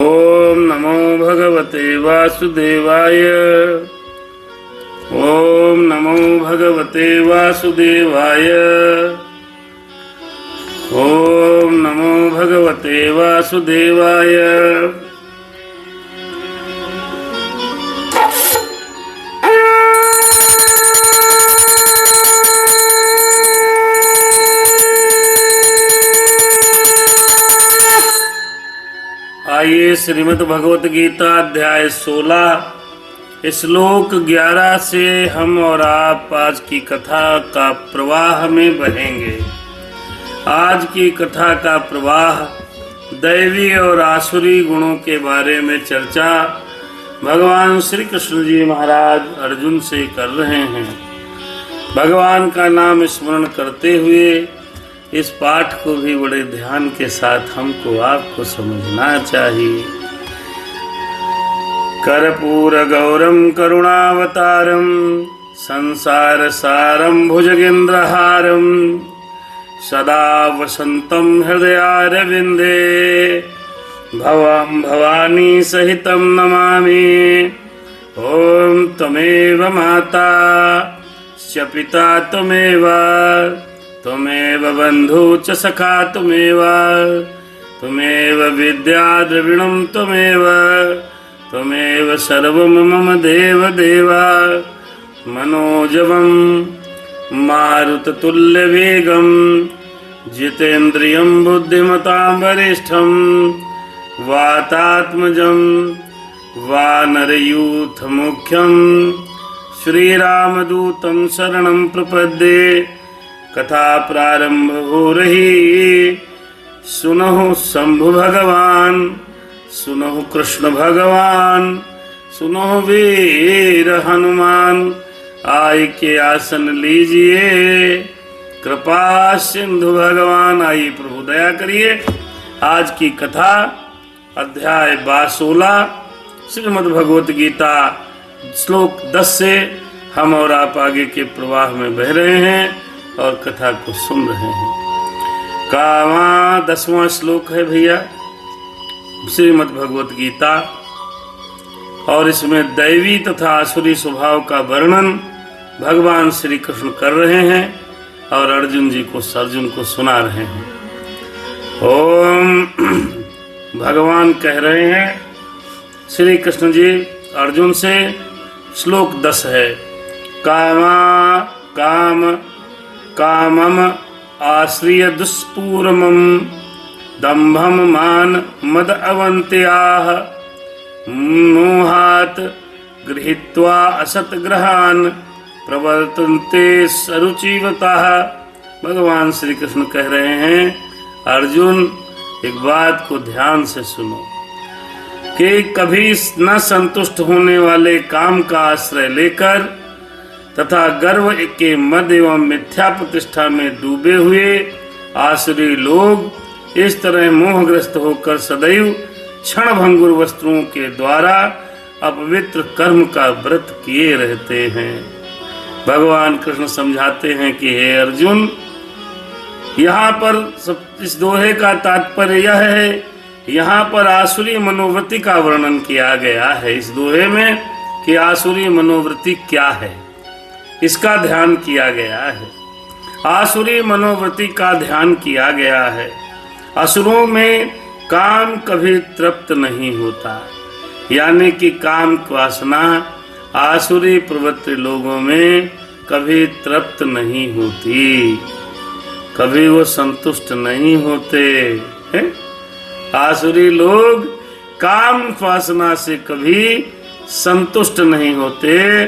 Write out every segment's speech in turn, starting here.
ओम नमो भगवते वासुदेवाय। ओम नमो भगवते वासुदेवाय। ओम नमो भगवते वासुदेवाय। आइए श्रीमद् भगवत गीता अध्याय 16 श्लोक 11 से हम और आप आज की कथा का प्रवाह में बहेंगे। आज की कथा का प्रवाह दैवी और आसुरी गुणों के बारे में चर्चा भगवान श्री कृष्ण जी महाराज अर्जुन से कर रहे हैं। भगवान का नाम स्मरण करते हुए इस पाठ को भी बड़े ध्यान के साथ हमको आपको समझना चाहिए। कर्पूर गौरम करुणावतारम संसार सारम भुजगेंद्रहारम सदा वसंतम हृदयारविंदे भवं भवानी सहितं नमामि। ओम त्वमेव माता च पिता त्वमेव त्वमेव बंधु च सखा त्वमेव त्वमेव विद्या द्रविणं त्वमेव सर्वं मम देव देव। मनोजवं मारुततुल्यवेगं जितेन्द्रियं बुद्धिमतां वरिष्ठं वातात्मजं वानरयूथमुख्यं श्रीरामदूतं शरणं प्रपद्ये। कथा प्रारंभ हो रही। सुनहु शंभु भगवान, सुनहु कृष्ण भगवान, सुनहु वीर हनुमान। आय के आसन लीजिए कृपा सिंधु भगवान। आइए प्रभु दया करिए। आज की कथा अध्याय 16 श्रीमद् भगवत गीता श्लोक 10 से हम और आप आगे के प्रवाह में बह रहे हैं और कथा को सुन रहे हैं। कावा 10वां श्लोक है भैया श्रीमद् भगवत गीता, और इसमें दैवी तथा आसुरी स्वभाव का वर्णन भगवान श्री कृष्ण कर रहे हैं और अर्जुन को सुना रहे हैं। ओम भगवान कह रहे हैं श्री कृष्ण जी अर्जुन से। श्लोक 10 है। कामम आश्रिय दुष्पूरमं दंभम मान मद अवंत्याः मोहात् गृहीत्वा असत ग्रहान् प्रवर्तन्ते सरुचिवताः। भगवान श्री कृष्ण कह रहे हैं अर्जुन एक बात को ध्यान से सुनो कि कभी न संतुष्ट होने वाले काम का आश्रय लेकर तथा गर्व के मद एवं मिथ्या प्रतिष्ठा में डूबे हुए आसुरी लोग इस तरह मोहग्रस्त होकर सदैव क्षण भंगुर वस्तुओं के द्वारा अपवित्र कर्म का व्रत किए रहते हैं। भगवान कृष्ण समझाते हैं कि हे अर्जुन, यहाँ पर इस दोहे का तात्पर्य यह है, यहाँ पर आसुरी मनोवृत्ति का वर्णन किया गया है इस दोहे में कि आसुरी मनोवृत्ति क्या है, इसका ध्यान किया गया है। आसुरी मनोवृत्ति का ध्यान किया गया है। असुरों में काम कभी तृप्त नहीं होता, यानी कि काम वासना आसुरी प्रवृत्ति लोगों में कभी तृप्त नहीं होती, कभी वो संतुष्ट नहीं होते हैं। आसुरी लोग काम वासना से कभी संतुष्ट नहीं होते।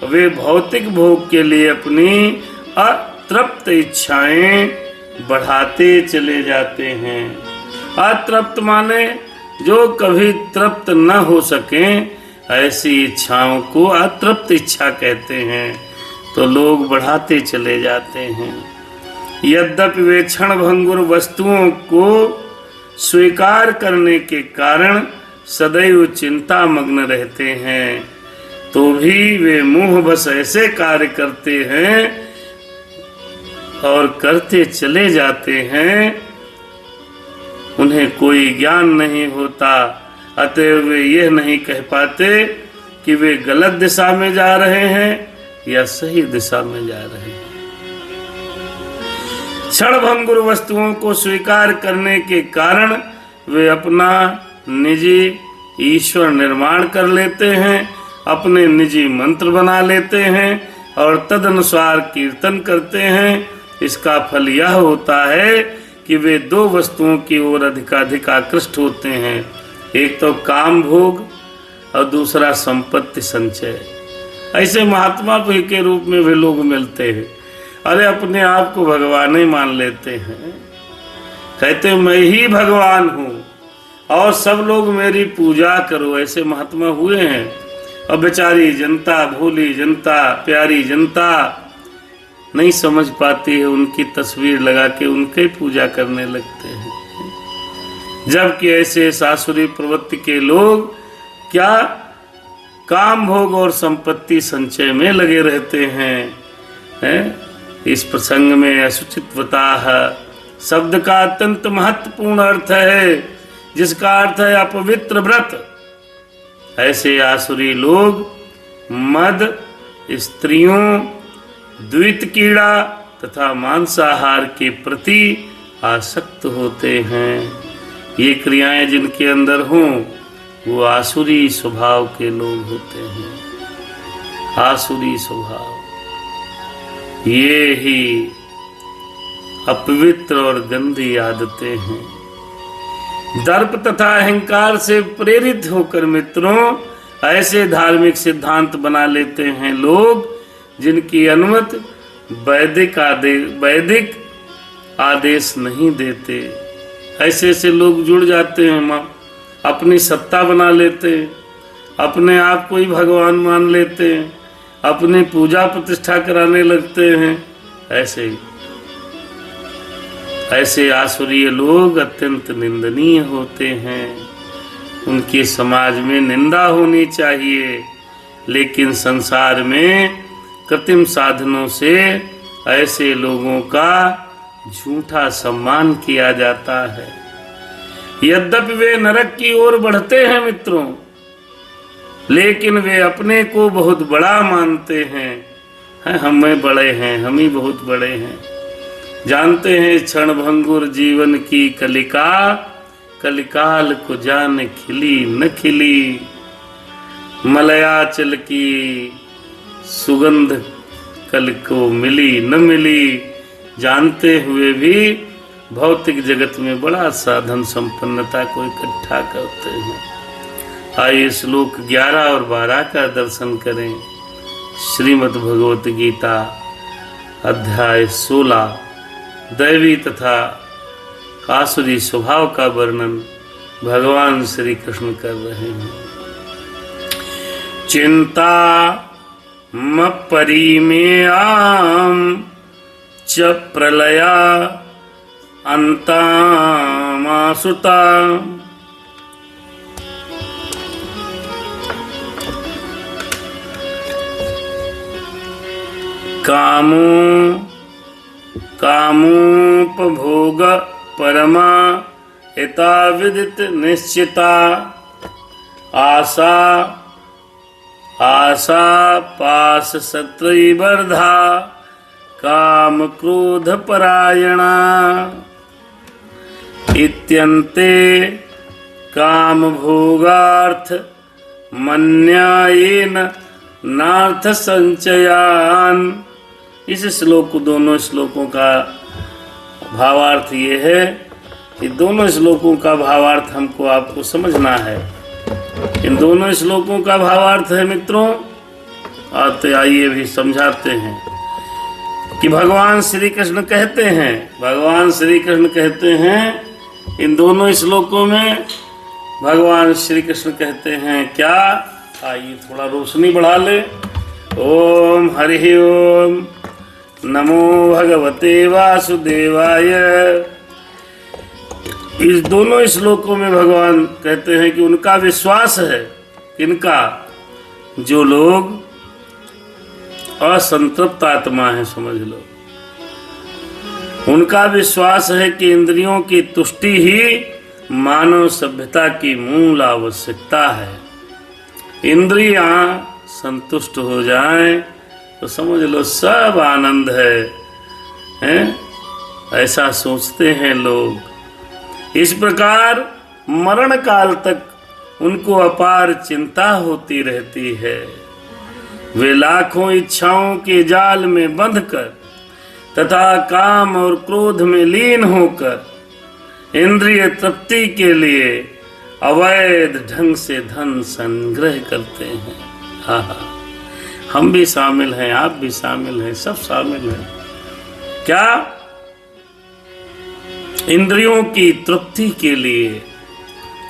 वे भौतिक भोग के लिए अपनी अतृप्त इच्छाएं बढ़ाते चले जाते हैं। अतृप्त माने जो कभी तृप्त न हो सके, ऐसी इच्छाओं को अतृप्त इच्छा कहते हैं। तो लोग बढ़ाते चले जाते हैं। यद्यपि वे क्षण भंगुर वस्तुओं को स्वीकार करने के कारण सदैव चिंता मग्न रहते हैं, तो भी वे मुंह बस ऐसे कार्य करते हैं और करते चले जाते हैं। उन्हें कोई ज्ञान नहीं होता अतएव वे यह नहीं कह पाते कि वे गलत दिशा में जा रहे हैं या सही दिशा में जा रहे हैं। क्षणभंगुर वस्तुओं को स्वीकार करने के कारण वे अपना निजी ईश्वर निर्माण कर लेते हैं, अपने निजी मंत्र बना लेते हैं और तदनुसार कीर्तन करते हैं। इसका फल यह होता है कि वे दो वस्तुओं की ओर अधिकाधिक आकृष्ट होते हैं, एक तो काम भोग और दूसरा संपत्ति संचय। ऐसे महात्मा के रूप में वे लोग मिलते हैं, अरे अपने आप को भगवान ही मान लेते हैं, कहते मैं ही भगवान हूँ और सब लोग मेरी पूजा करो। ऐसे महात्मा हुए हैं। और बेचारी जनता, भोली जनता, प्यारी जनता नहीं समझ पाती है, उनकी तस्वीर लगा के उनके पूजा करने लगते हैं। जबकि ऐसे सासुरी प्रवृत्ति के लोग क्या काम भोग और संपत्ति संचय में लगे रहते हैं। इस प्रसंग में असुचितवताः शब्द का अत्यंत महत्वपूर्ण अर्थ है, जिसका अर्थ है अपवित्र व्रत। ऐसे आसुरी लोग मद, स्त्रियों, द्वित कीड़ा तथा मांसाहार के प्रति आसक्त होते हैं। ये क्रियाएं जिनके अंदर हों वो आसुरी स्वभाव के लोग होते हैं। आसुरी स्वभाव ये ही अपवित्र और गंदी आदतें हैं। दर्प तथा अहंकार से प्रेरित होकर मित्रों ऐसे धार्मिक सिद्धांत बना लेते हैं लोग जिनकी अनुमति वैदिक आदेश नहीं देते। ऐसे ऐसे लोग जुड़ जाते हैं, माँ अपनी सत्ता बना लेते हैं, अपने आप को ही भगवान मान लेते हैं, अपनी पूजा प्रतिष्ठा कराने लगते हैं। ऐसे आसुरीय लोग अत्यंत निंदनीय होते हैं। उनके समाज में निंदा होनी चाहिए, लेकिन संसार में कृत्रिम साधनों से ऐसे लोगों का झूठा सम्मान किया जाता है। यद्यपि वे नरक की ओर बढ़ते हैं मित्रों, लेकिन वे अपने को बहुत बड़ा मानते हैं। हमें बड़े हैं, हम ही बहुत बड़े हैं। जानते हैं क्षणभंगुर जीवन की कलिका, कलिकाल को जान खिली न खिली। मलयाचल की सुगंध कल को मिली न मिली। जानते हुए भी भौतिक जगत में बड़ा साधन संपन्नता को इकट्ठा करते हैं। आइए श्लोक 11 और 12 का दर्शन करें। श्रीमद् भगवत गीता अध्याय 16 दैवी तथा आसुरी स्वभाव का वर्णन भगवान श्री कृष्ण कर रहे हैं। चिंता मपरिमेयाम च प्रलया अंतामासुता। कामोपभोग परमा हिता विदित निश्चिता। आशा पास शत्रुवर्धा काम क्रोध परायणा। इत्यन्ते काम भोगार्थ मन्यायेन नार्थ संचयान। इस श्लोक, दोनों श्लोकों का भावार्थ ये है कि दोनों श्लोकों का भावार्थ हमको आपको समझना है। इन दोनों श्लोकों का भावार्थ है मित्रों, आते आइए भी समझाते हैं कि भगवान श्री कृष्ण कहते हैं इन दोनों श्लोकों में भगवान श्री कृष्ण कहते हैं क्या। आइए थोड़ा रोशनी बढ़ा ले। ओम हरि ओम नमो भगवते वासुदेवाय। इस दोनों श्लोकों में भगवान कहते हैं कि उनका विश्वास है, इनका जो लोग असंतृप्त आत्मा है, समझ लो, उनका विश्वास है कि इंद्रियों की तुष्टि ही मानव सभ्यता की मूल आवश्यकता है। इंद्रियां संतुष्ट हो जाएं तो समझ लो सब आनंद है? ऐसा सोचते हैं लोग। इस प्रकार मरण काल तक उनको अपार चिंता होती रहती है। वे लाखों इच्छाओं के जाल में बंधकर तथा काम और क्रोध में लीन होकर इंद्रिय तृप्ति के लिए अवैध ढंग से धन संग्रह करते हैं। हाँ, हम भी शामिल हैं, आप भी शामिल हैं, सब शामिल हैं। क्या? इंद्रियों की तृप्ति के लिए,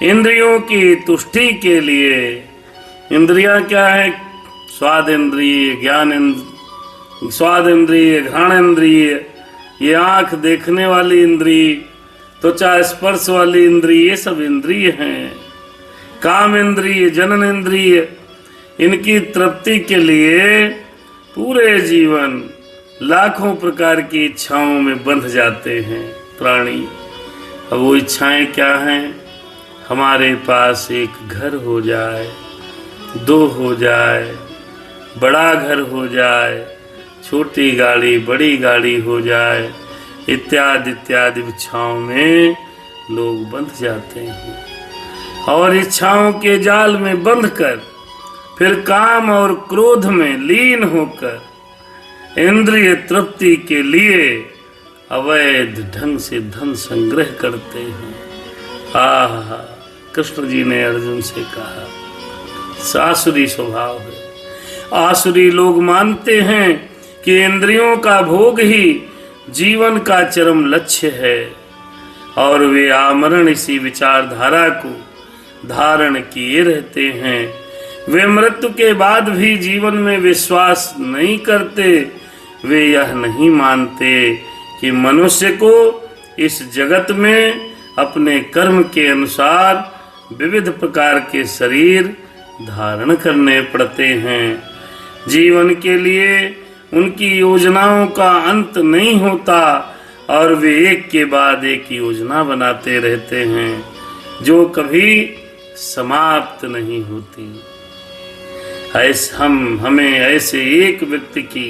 इंद्रियों की तुष्टि के लिए। इंद्रियां क्या है? स्वाद इंद्रिय, स्वाद इंद्रिय, घ्राण इंद्रिय, ये आंख देखने वाली इंद्रिय, त्वचा स्पर्श वाली इंद्रिय, ये सब इंद्रिय हैं। काम इंद्रिय, जनन इंद्रिय, इनकी तृप्ति के लिए पूरे जीवन लाखों प्रकार की इच्छाओं में बंध जाते हैं प्राणी। अब वो इच्छाएं क्या हैं? हमारे पास एक घर हो जाए, 2 हो जाए, बड़ा घर हो जाए, छोटी गाड़ी, बड़ी गाड़ी हो जाए, इत्यादि इत्यादि इच्छाओं में लोग बंध जाते हैं। और इच्छाओं के जाल में बंधकर फिर काम और क्रोध में लीन होकर इंद्रिय तृप्ति के लिए अवैध ढंग से धन संग्रह करते हैं। आहा, कृष्ण जी ने अर्जुन से कहा, आसुरी स्वभाव है। आसुरी लोग मानते हैं कि इंद्रियों का भोग ही जीवन का चरम लक्ष्य है और वे आमरण इसी विचारधारा को धारण किए रहते हैं। वे मृत्यु के बाद भी जीवन में विश्वास नहीं करते। वे यह नहीं मानते कि मनुष्य को इस जगत में अपने कर्म के अनुसार विविध प्रकार के शरीर धारण करने पड़ते हैं। जीवन के लिए उनकी योजनाओं का अंत नहीं होता और वे एक के बाद एक योजना बनाते रहते हैं जो कभी समाप्त नहीं होती। हमें ऐसे एक व्यक्ति की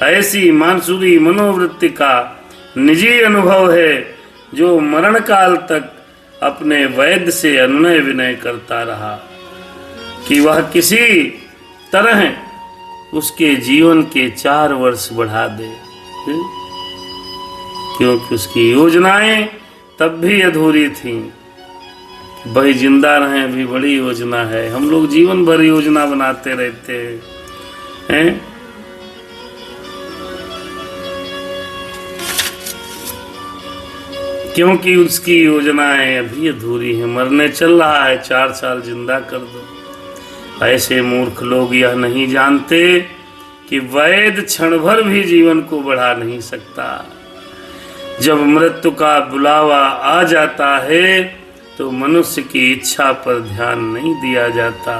ऐसी मानसूरी मनोवृत्ति का निजी अनुभव है जो मरण काल तक अपने वैद्य से अनुनय विनय करता रहा कि वह किसी तरह उसके जीवन के 4 वर्ष बढ़ा दे, क्योंकि उसकी योजनाएं तब भी अधूरी थीं। भाई जिंदा रहें भी बड़ी योजना है। हम लोग जीवन भर योजना बनाते रहते हैं। क्योंकि उसकी योजनाएं अभी अधूरी हैं। मरने चल रहा है, 4 साल जिंदा कर दो। ऐसे मूर्ख लोग यह नहीं जानते कि वैद्य क्षण भर भी जीवन को बढ़ा नहीं सकता। जब मृत्यु का बुलावा आ जाता है तो मनुष्य की इच्छा पर ध्यान नहीं दिया जाता।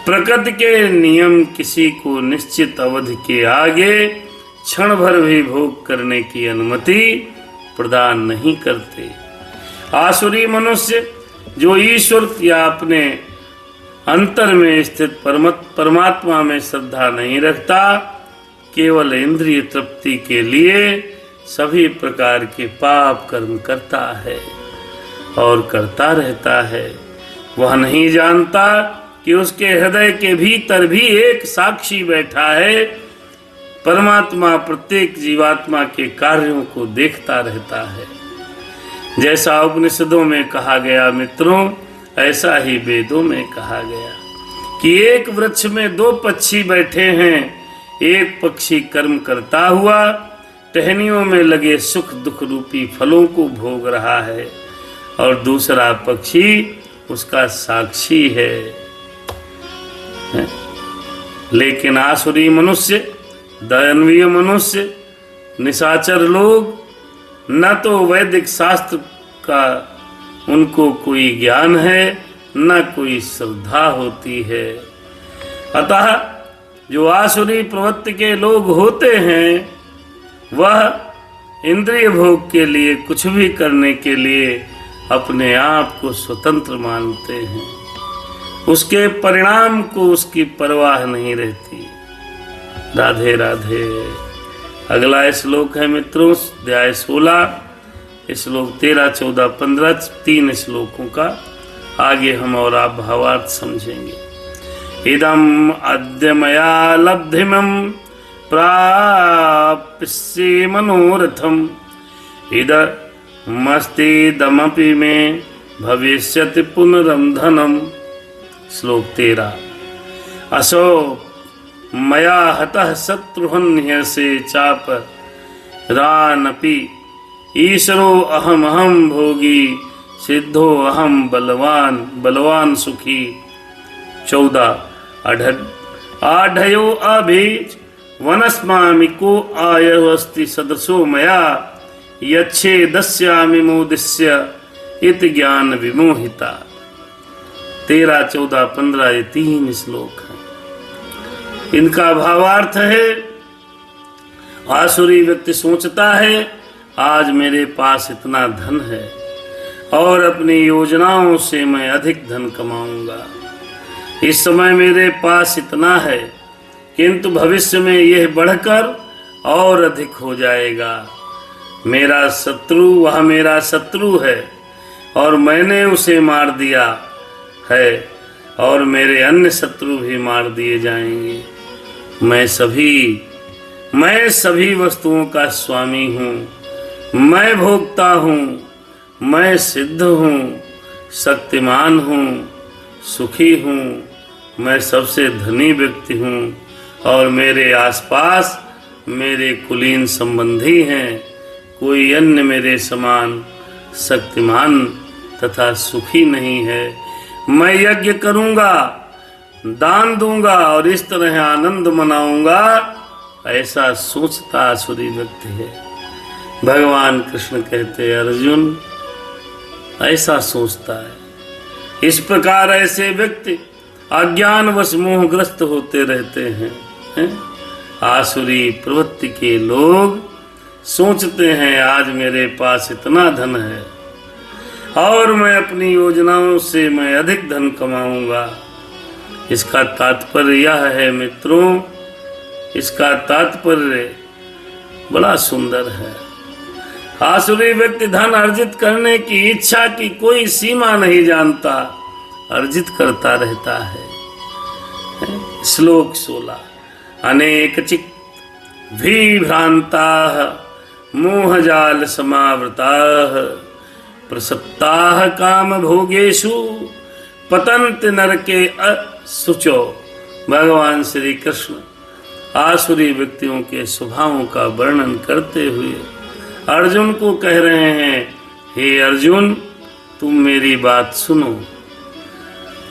प्रकृति के नियम किसी को निश्चित अवधि के आगे क्षण भर भी भोग करने की अनुमति प्रदान नहीं करते। आसुरी मनुष्य जो ईश्वर या अपने अंतर में स्थित परमात्मा में श्रद्धा नहीं रखता, केवल इंद्रिय तृप्ति के लिए सभी प्रकार के पाप कर्म करता है और करता रहता है। वह नहीं जानता कि उसके हृदय के भीतर भी एक साक्षी बैठा है। परमात्मा प्रत्येक जीवात्मा के कार्यों को देखता रहता है। जैसा उपनिषदों में कहा गया मित्रों, ऐसा ही वेदों में कहा गया कि एक वृक्ष में 2 पक्षी बैठे हैं। एक पक्षी कर्म करता हुआ टहनियों में लगे सुख दुख रूपी फलों को भोग रहा है और दूसरा पक्षी उसका साक्षी है। लेकिन आसुरी मनुष्य, दयनीय मनुष्य, निशाचर लोग न तो वैदिक शास्त्र का उनको कोई ज्ञान है न कोई श्रद्धा होती है। अतः जो आसुरी प्रवृत्ति के लोग होते हैं वह इंद्रिय भोग के लिए कुछ भी करने के लिए अपने आप को स्वतंत्र मानते हैं, उसके परिणाम को उसकी परवाह नहीं रहती। राधे राधे। अगला श्लोक है मित्रों, अध्याय 16, श्लोक 13, 14, 15, 3 श्लोकों का। आगे हम और आप भावार्थ समझेंगे। इदम अद्य मया लब्धिमं प्राप्स्ये मनोरथम इदमस्तीदमपि मे भविष्यति पुनरंधनम। श्लोक 13। असो मया हतः शत्रुहन्यसे चाप रानपि ईश्वरो अहम भोगी सिद्धो अहम बलवान सुखी। 14। आढ़यो अभीज वनस्मामि को आयस्ति सदसो मया यच्छे दस्यामि मोदिष्य इति ज्ञान विमोहिता। 13, 14, 15 ये 3 श्लोक हैं। इनका भावार्थ है, आसुरी व्यक्ति सोचता है आज मेरे पास इतना धन है और अपनी योजनाओं से मैं अधिक धन कमाऊंगा। इस समय मेरे पास इतना है, किंतु भविष्य में यह बढ़कर और अधिक हो जाएगा। मेरा शत्रु वह मेरा शत्रु है और मैंने उसे मार दिया है और मेरे अन्य शत्रु भी मार दिए जाएंगे। मैं सभी वस्तुओं का स्वामी हूँ, मैं भोक्ता हूँ, मैं सिद्ध हूँ, शक्तिमान हूँ, सुखी हूँ, मैं सबसे धनी व्यक्ति हूँ और मेरे आसपास मेरे कुलीन संबंधी हैं। कोई अन्य मेरे समान शक्तिमान तथा सुखी नहीं है। मैं यज्ञ करूँगा, दान दूंगा और इस तरह आनंद मनाऊंगा, ऐसा सोचता आसुरी व्यक्ति है। भगवान कृष्ण कहते अर्जुन ऐसा सोचता है। इस प्रकार ऐसे व्यक्ति अज्ञानवश मोहग्रस्त होते रहते हैं। आसुरी प्रवृत्ति के लोग सोचते हैं आज मेरे पास इतना धन है और मैं अपनी योजनाओं से मैं अधिक धन कमाऊंगा। इसका तात्पर्य यह है मित्रों, इसका तात्पर्य बड़ा सुंदर है। आसुरी व्यक्ति धन अर्जित करने की इच्छा की कोई सीमा नहीं जानता, अर्जित करता रहता है। श्लोक 16। अनेक चिक विभ्रांताः मोहजाल समावृताः प्रसक्ताः काम भोगेषु पतन्ति नरके असुचो। भगवान श्री कृष्ण आसुरी व्यक्तियों के स्वभावों का वर्णन करते हुए अर्जुन को कह रहे हैं, हे अर्जुन तुम मेरी बात सुनो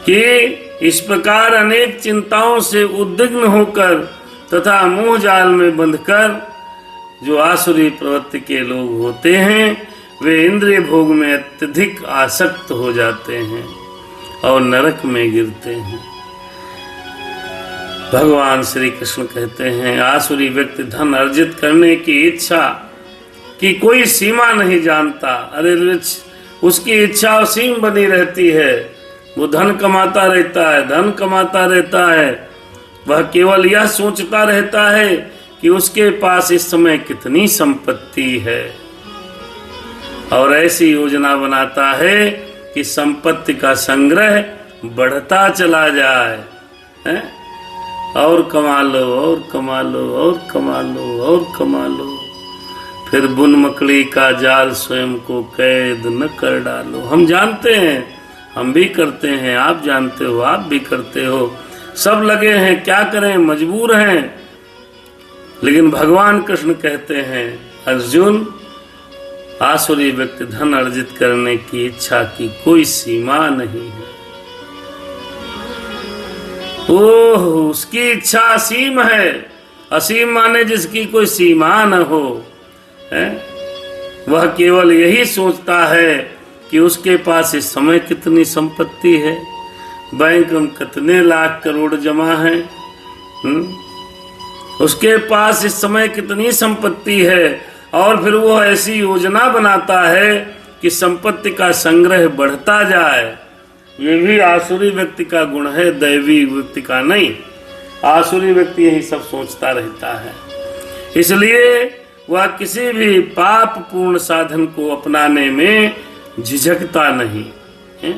कि इस प्रकार अनेक चिंताओं से उद्विग्न होकर तथा मोह जाल में बंधकर जो आसुरी प्रवृत्ति के लोग होते हैं वे इंद्रिय भोग में अत्यधिक आसक्त हो जाते हैं और नरक में गिरते हैं। भगवान श्री कृष्ण कहते हैं आसुरी व्यक्ति धन अर्जित करने की इच्छा की कोई सीमा नहीं जानता। अरे उसकी इच्छा असीम बनी रहती है, वो धन कमाता रहता है, धन कमाता रहता है। वह केवल यह सोचता रहता है कि उसके पास इस समय कितनी संपत्ति है और ऐसी योजना बनाता है कि संपत्ति का संग्रह बढ़ता चला जाए, है? और कमा लो और कमा लो और कमा लो और कमा लो, फिर बुन मकड़ी का जाल स्वयं को कैद न कर डालो। हम जानते हैं, हम भी करते हैं, आप जानते हो, आप भी करते हो, सब लगे हैं, क्या करें, मजबूर हैं। लेकिन भगवान कृष्ण कहते हैं अर्जुन आसुरी व्यक्ति धन अर्जित करने की इच्छा की कोई सीमा नहीं है। ओह, उसकी इच्छा असीम है। असीम माने जिसकी कोई सीमा न हो, है? वह केवल यही सोचता है कि उसके पास इस समय कितनी संपत्ति है, बैंक में कितने लाख करोड़ जमा है, उसके पास इस समय कितनी संपत्ति है। और फिर वो ऐसी योजना बनाता है कि संपत्ति का संग्रह बढ़ता जाए, ये भी आसुरी व्यक्ति का गुण है, दैवी व्यक्ति का नहीं। आसुरी व्यक्ति यही सब सोचता रहता है, इसलिए वह किसी भी पाप पूर्ण साधन को अपनाने में झिझकता नहीं है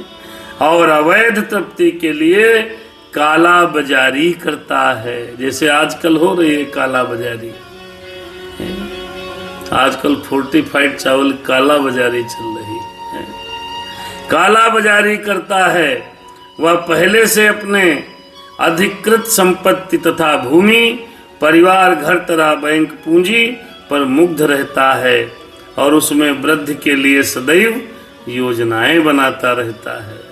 और अवैध तृप्ति के लिए काला बाजारी करता है। जैसे आजकल हो रही है काला बाजारी, आजकल फोर्टिफाइड चावल काला बाजारी चल रही है। काला बाजारी करता है, वह पहले से अपने अधिकृत संपत्ति तथा भूमि, परिवार, घर तथा बैंक पूंजी पर मुग्ध रहता है और उसमें वृद्धि के लिए सदैव योजनाएं बनाता रहता है।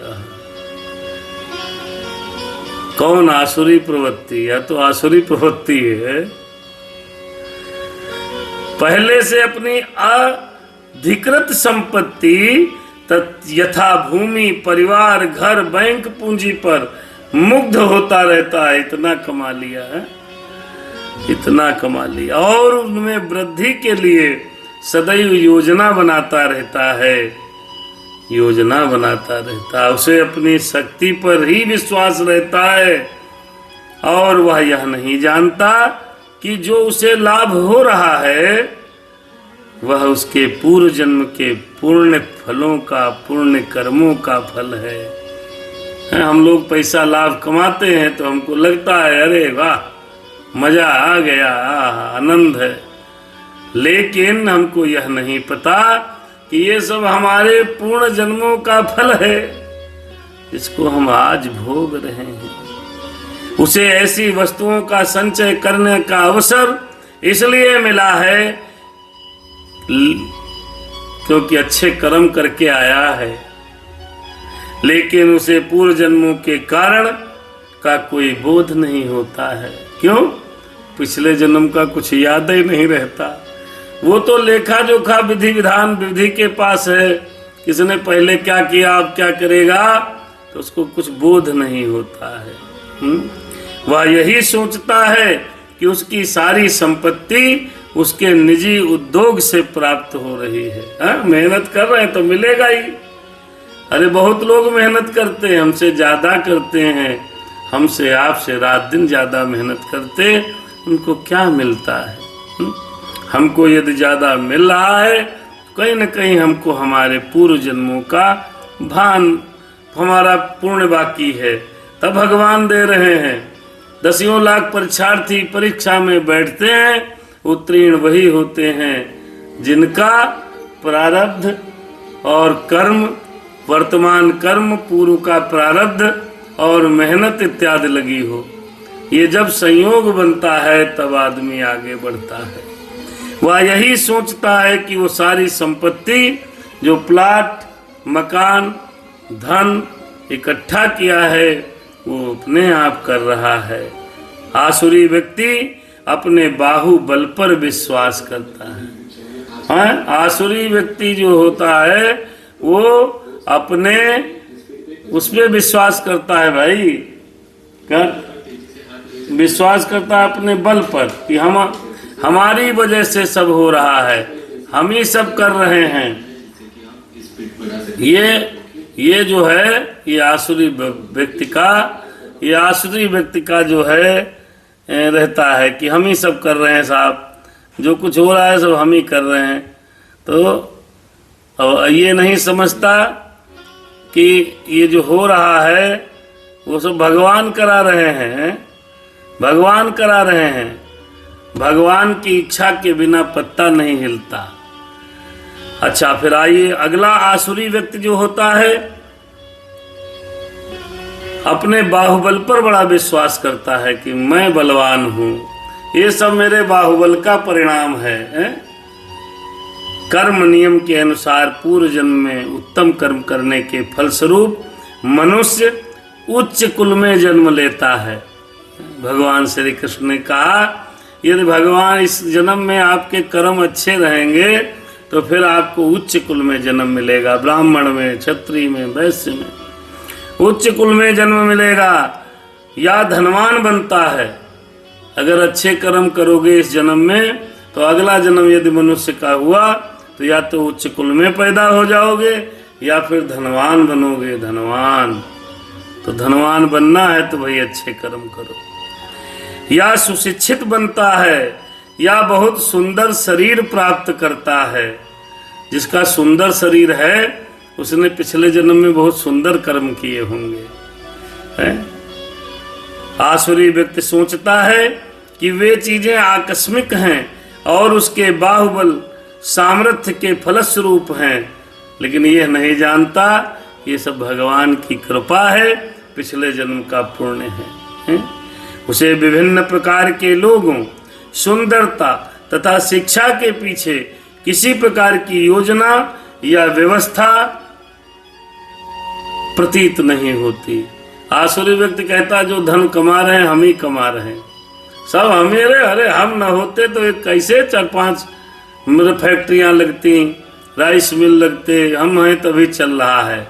कौन आसुरी प्रवृत्ति? या तो आसुरी प्रवृत्ति है, पहले से अपनी अधिकृत संपत्ति यथा भूमि, परिवार, घर, बैंक पूंजी पर मुग्ध होता रहता है। इतना कमा लिया है, इतना कमा लिया, और उनमें वृद्धि के लिए सदैव योजना बनाता रहता है, योजना बनाता रहता है। उसे अपनी शक्ति पर ही विश्वास रहता है और वह यह नहीं जानता कि जो उसे लाभ हो रहा है वह उसके पूर्व जन्म के पुण्य फलों का, पुण्य कर्मों का फल है। हम लोग पैसा लाभ कमाते हैं तो हमको लगता है अरे वाह मजा आ गया, आनंद है, लेकिन हमको यह नहीं पता कि ये सब हमारे पूर्ण जन्मों का फल है, इसको हम आज भोग रहे हैं। उसे ऐसी वस्तुओं का संचय करने का अवसर इसलिए मिला है क्योंकि अच्छे कर्म करके आया है, लेकिन उसे पूर्व जन्मों के कारण का कोई बोध नहीं होता है। क्यों? पिछले जन्म का कुछ याद ही नहीं रहता। वो तो लेखा जोखा विधि विधान विधि के पास है, किसने पहले क्या किया अब क्या करेगा, तो उसको कुछ बोध नहीं होता है। वह यही सोचता है कि उसकी सारी संपत्ति उसके निजी उद्योग से प्राप्त हो रही है। मेहनत कर रहे हैं तो मिलेगा ही। अरे बहुत लोग मेहनत करते हैं, हमसे ज्यादा करते हैं, हमसे आपसे रात दिन ज्यादा मेहनत करते, उनको क्या मिलता है? हमको यदि ज्यादा मिल रहा है कहीं न कहीं हमको हमारे पूर्व जन्मों का भान, हमारा पुण्य बाकी है, तब भगवान दे रहे हैं। 10 लाख परीक्षार्थी परीक्षा में बैठते हैं, उत्तीर्ण वही होते हैं जिनका प्रारब्ध और कर्म, वर्तमान कर्म, पूर्व का प्रारब्ध और मेहनत इत्यादि लगी हो। ये जब संयोग बनता है तब आदमी आगे बढ़ता है। वह यही सोचता है कि वो सारी संपत्ति जो प्लाट, मकान, धन इकट्ठा किया है वो अपने आप कर रहा है। आसुरी व्यक्ति अपने बाहुबल पर विश्वास करता है। आसुरी व्यक्ति जो होता है वो अपने उसमें विश्वास करता है भाई, कर विश्वास करता है अपने बल पर कि हमारी वजह से सब हो रहा है, हम ही सब कर रहे हैं। ये जो है ये आसुरी व्यक्ति का जो है रहता है कि हम ही सब कर रहे हैं साहब, जो कुछ हो रहा है सब हम ही कर रहे हैं। तो ये नहीं समझता कि ये जो हो रहा है वो सब भगवान करा रहे हैं, भगवान करा रहे हैं। भगवान की इच्छा के बिना पत्ता नहीं हिलता। अच्छा, फिर आइए अगला आसुरी व्यक्ति जो होता है अपने बाहुबल पर बड़ा विश्वास करता है कि मैं बलवान हूं, ये सब मेरे बाहुबल का परिणाम है। कर्म नियम के अनुसार पूर्व जन्म में उत्तम कर्म करने के फलस्वरूप मनुष्य उच्च कुल में जन्म लेता है। भगवान श्री कृष्ण ने कहा यदि भगवान इस जन्म में आपके कर्म अच्छे रहेंगे तो फिर आपको उच्च कुल में जन्म मिलेगा, ब्राह्मण में, क्षत्रिय में, वैश्य में उच्च कुल में जन्म मिलेगा या धनवान बनता है। अगर अच्छे कर्म करोगे इस जन्म में तो अगला जन्म यदि मनुष्य का हुआ तो या तो उच्च कुल में पैदा हो जाओगे या फिर धनवान बनोगे। धनवान तो धनवान बनना है तो भाई अच्छे कर्म करो। या सुशिक्षित बनता है या बहुत सुंदर शरीर प्राप्त करता है। जिसका सुंदर शरीर है उसने पिछले जन्म में बहुत सुंदर कर्म किए होंगे, है? आसुरी व्यक्ति सोचता है कि वे चीजें आकस्मिक हैं और उसके बाहुबल सामर्थ्य के फलस्वरूप हैं, लेकिन यह नहीं जानता ये सब भगवान की कृपा है, पिछले जन्म का पुण्य है? उसे विभिन्न प्रकार के लोगों, सुंदरता तथा शिक्षा के पीछे किसी प्रकार की योजना या व्यवस्था प्रतीत नहीं होती। आसुरी व्यक्ति कहता जो धन कमा रहे हैं हम ही कमा रहे हैं, सब हमेरे, अरे हम न होते तो एक कैसे 4-5 फैक्ट्रियां लगती, राइस मिल लगते, हम हैं तभी चल रहा है।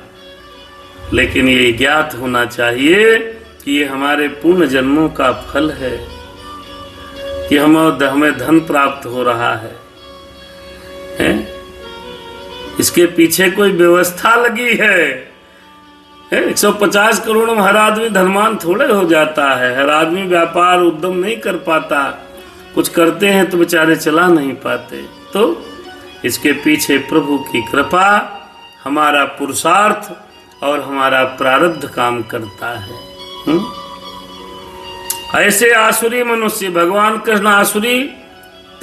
लेकिन ये ज्ञात होना चाहिए कि ये हमारे पूर्ण जन्मों का फल है कि हमें धन प्राप्त हो रहा है? इसके पीछे कोई व्यवस्था लगी है? 150 करोड़ में हर आदमी धनवान थोड़े हो जाता है। हर आदमी व्यापार उद्यम नहीं कर पाता, कुछ करते हैं तो बेचारे चला नहीं पाते। तो इसके पीछे प्रभु की कृपा, हमारा पुरुषार्थ और हमारा प्रारब्ध काम करता है। ऐसे आसुरी मनुष्य, भगवान कृष्ण आसुरी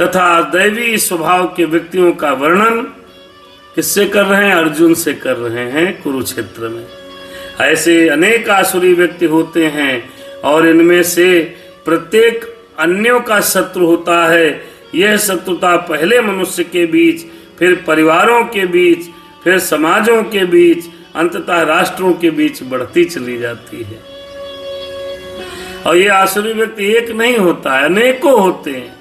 तथा दैवी स्वभाव के व्यक्तियों का वर्णन किससे कर रहे हैं? अर्जुन से कर रहे हैं कुरुक्षेत्र में। ऐसे अनेक आसुरी व्यक्ति होते हैं और इनमें से प्रत्येक अन्यों का शत्रु होता है। यह शत्रुता पहले मनुष्य के बीच, फिर परिवारों के बीच, फिर समाजों के बीच, अंततः राष्ट्रों के बीच बढ़ती चली जाती है। और ये आसुरी व्यक्ति एक नहीं होता है, अनेकों होते हैं।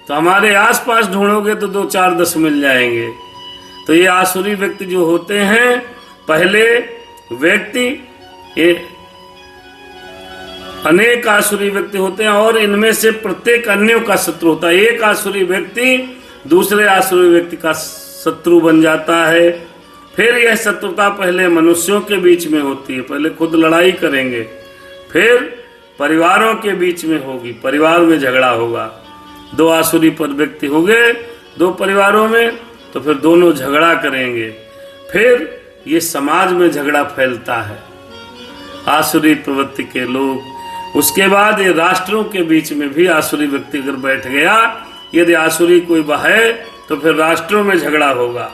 हमारे आसपास ढूंढोगे तो 2-4-10 मिल जाएंगे। तो ये आसुरी व्यक्ति जो होते हैं, पहले व्यक्ति, ये अनेक आसुरी व्यक्ति होते हैं और इनमें से प्रत्येक अन्यों का शत्रु होता है। एक आसुरी व्यक्ति दूसरे आसुरी व्यक्ति का शत्रु बन जाता है। फिर यह शत्रुता पहले मनुष्यों के बीच में होती है, पहले खुद लड़ाई करेंगे, फिर परिवारों के बीच में होगी, परिवार में झगड़ा होगा। 2 आसुरी पर व्यक्ति हो गए 2 परिवारों में, तो फिर दोनों झगड़ा करेंगे, फिर ये समाज में झगड़ा फैलता है, आसुरी प्रवृत्ति के लोग। उसके बाद ये राष्ट्रों के बीच में भी आसुरी व्यक्ति अगर बैठ गया, यदि आसुरी कोई है तो फिर राष्ट्रों में झगड़ा होगा।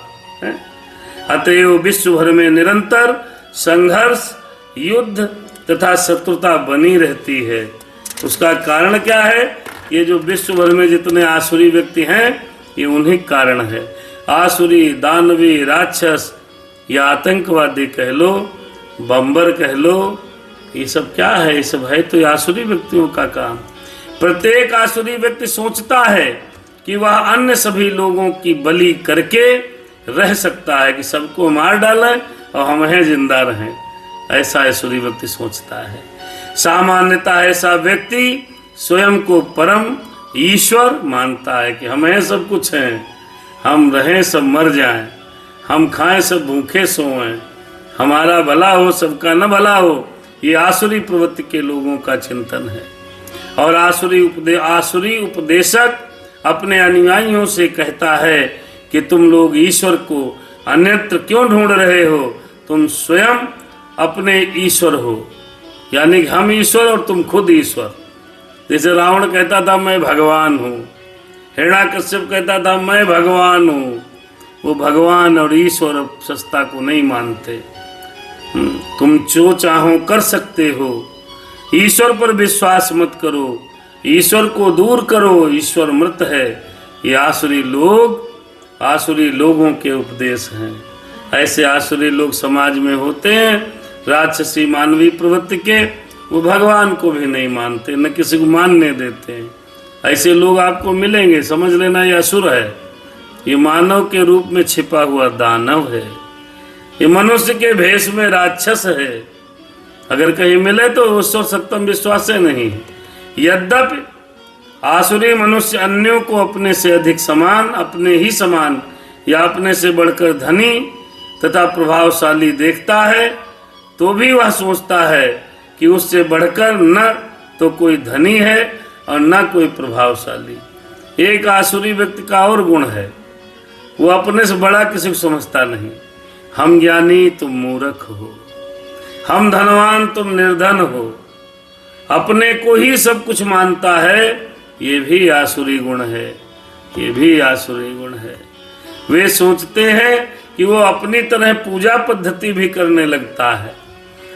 अतएव विश्व भर में निरंतर संघर्ष, युद्ध तथा शत्रुता बनी रहती है। उसका कारण क्या है? ये जो विश्व भर में जितने आसुरी व्यक्ति हैं ये उन्हीं कारण है। आसुरी, दानवी, राक्षस या आतंकवादी कह लो, बम्बर कह लो, ये सब क्या है? ये सब है तो आसुरी व्यक्तियों का काम। प्रत्येक आसुरी व्यक्ति सोचता है कि वह अन्य सभी लोगों की बलि करके रह सकता है, कि सबको मार डालें और हम हैं जिंदा रहें। ऐसा आसुरी व्यक्ति सोचता है। सामान्यतः ऐसा व्यक्ति स्वयं को परम ईश्वर मानता है कि हम हैं, सब कुछ हैं, हम रहें सब मर जाएं, हम खाएं सब भूखे सोएं, हमारा भला हो सबका न भला हो। ये आसुरी प्रवृत्ति के लोगों का चिंतन है। और आसुरी उपदेशक अपने अनुयायियों से कहता है कि तुम लोग ईश्वर को अन्यत्र क्यों ढूंढ रहे हो? तुम स्वयं अपने ईश्वर हो, यानी हम ईश्वर और तुम खुद ईश्वर। जैसे रावण कहता था मैं भगवान हूँ, हिरण्याकश्यप कहता था मैं भगवान हूँ। वो भगवान और ईश्वर और सत्ता को नहीं मानते। तुम जो चाहो कर सकते हो, ईश्वर पर विश्वास मत करो, ईश्वर को दूर करो, ईश्वर मृत है। ये आसुरी लोगों के उपदेश हैं। ऐसे आसुरी लोग समाज में होते हैं, राक्षसी मानवीय प्रवृत्ति के, वो भगवान को भी नहीं मानते, न किसी को मानने देते हैं। ऐसे लोग आपको मिलेंगे, समझ लेना ये असुर है, ये मानव के रूप में छिपा हुआ दानव है, ये मनुष्य के भेष में राक्षस है। अगर कहीं मिले तो ईश्वर सत्यम विश्वास नहीं है। यद्यपि आसुरी मनुष्य अन्यों को अपने से अधिक समान, अपने ही समान या अपने से बढ़कर धनी तथा प्रभावशाली देखता है तो भी वह सोचता है कि उससे बढ़कर न तो कोई धनी है और न कोई प्रभावशाली। एक आसुरी व्यक्ति का और गुण है, वो अपने से बड़ा किसी को समझता नहीं। हम ज्ञानी तुम मूर्ख हो, हम धनवान तुम निर्धन हो, अपने को ही सब कुछ मानता है। ये भी आसुरी गुण है, ये भी आसुरी गुण है। वे सोचते हैं कि वो अपनी तरह पूजा पद्धति भी करने लगता है।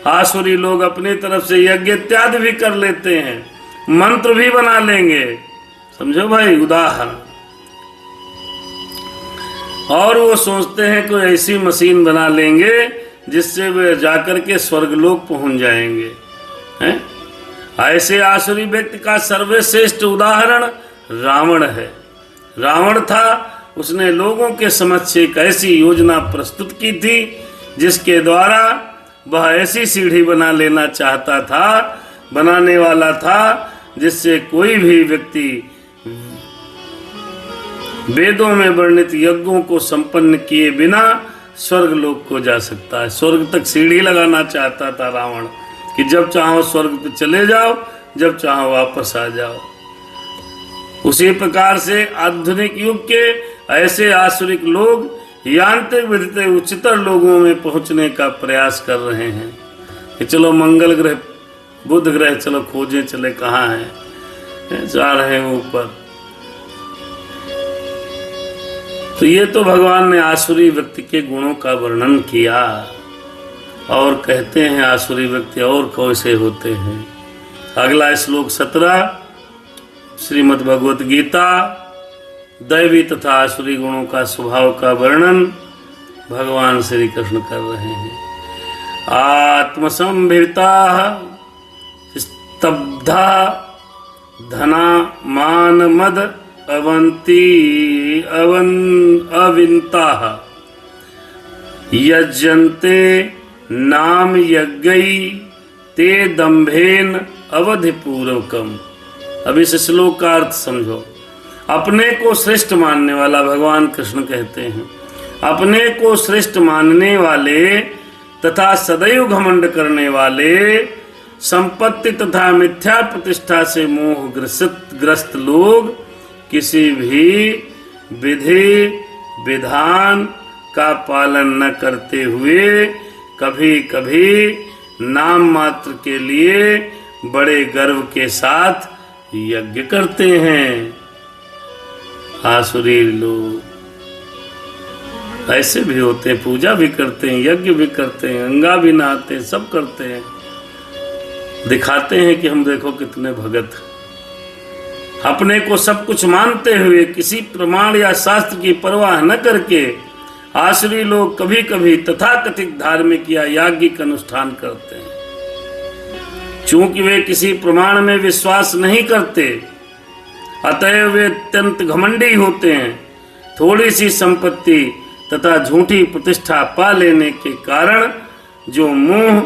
आसुरी लोग अपनी तरफ से यज्ञ इत्यादि भी कर लेते हैं, मंत्र भी बना लेंगे, समझो भाई उदाहरण। और वो सोचते हैं कोई ऐसी मशीन बना लेंगे जिससे वे जाकर के स्वर्गलोक पहुंच जाएंगे, हैं? ऐसे आसुरी व्यक्ति का सर्वश्रेष्ठ उदाहरण रावण है। रावण था, उसने लोगों के समक्ष एक ऐसी योजना प्रस्तुत की थी जिसके द्वारा वह ऐसी सीढ़ी बना लेना चाहता था, बनाने वाला था, जिससे कोई भी व्यक्ति वेदों में वर्णित यज्ञों को संपन्न किए बिना स्वर्गलोक को जा सकता है। स्वर्ग तक सीढ़ी लगाना चाहता था रावण कि जब चाहो स्वर्ग पे चले जाओ, जब चाहो वापस आ जाओ। उसी प्रकार से आधुनिक युग के ऐसे आसुरिक लोग यांत्रिक विधि से उच्चतर लोगों में पहुंचने का प्रयास कर रहे हैं कि चलो मंगल ग्रह, बुध ग्रह चलो खोजें, चले कहाँ हैं, जा रहे हैं ऊपर। तो ये तो भगवान ने आसुरी व्यक्ति के गुणों का वर्णन किया और कहते हैं आसुरी व्यक्ति और कैसे होते हैं। अगला श्लोक 17 श्रीमद् भगवत गीता, दैवी तथा आसुरी गुणों का स्वभाव का वर्णन भगवान श्री कृष्ण कर रहे हैं। आत्मसंभिता स्तब्धा धना मान मद अविंता यजन्ते नाम यज्ञई ते दंभेन अवधिपूर्वकम। अब इस श्लोक का अर्थ समझो। अपने को श्रेष्ठ मानने वाला, भगवान कृष्ण कहते हैं, अपने को श्रेष्ठ मानने वाले तथा सदैव घमंड करने वाले, संपत्ति तथा मिथ्या प्रतिष्ठा से मोह ग्रस्त लोग किसी भी विधि विधान का पालन न करते हुए कभी कभी नाम मात्र के लिए बड़े गर्व के साथ यज्ञ करते हैं। आसुरी लोग ऐसे भी होते हैं, पूजा भी करते हैं, यज्ञ भी करते हैं, गंगा भी नहाते हैं, सब करते हैं, दिखाते हैं कि हम देखो कितने भगत। अपने को सब कुछ मानते हुए किसी प्रमाण या शास्त्र की परवाह न करके आसुरी लोग कभी कभी तथाकथित धार्मिक या याज्ञिक अनुष्ठान करते हैं। चूंकि वे किसी प्रमाण में विश्वास नहीं करते, अतएव वे अत्यंत घमंडी होते हैं। थोड़ी सी संपत्ति तथा झूठी प्रतिष्ठा पा लेने के कारण जो मोह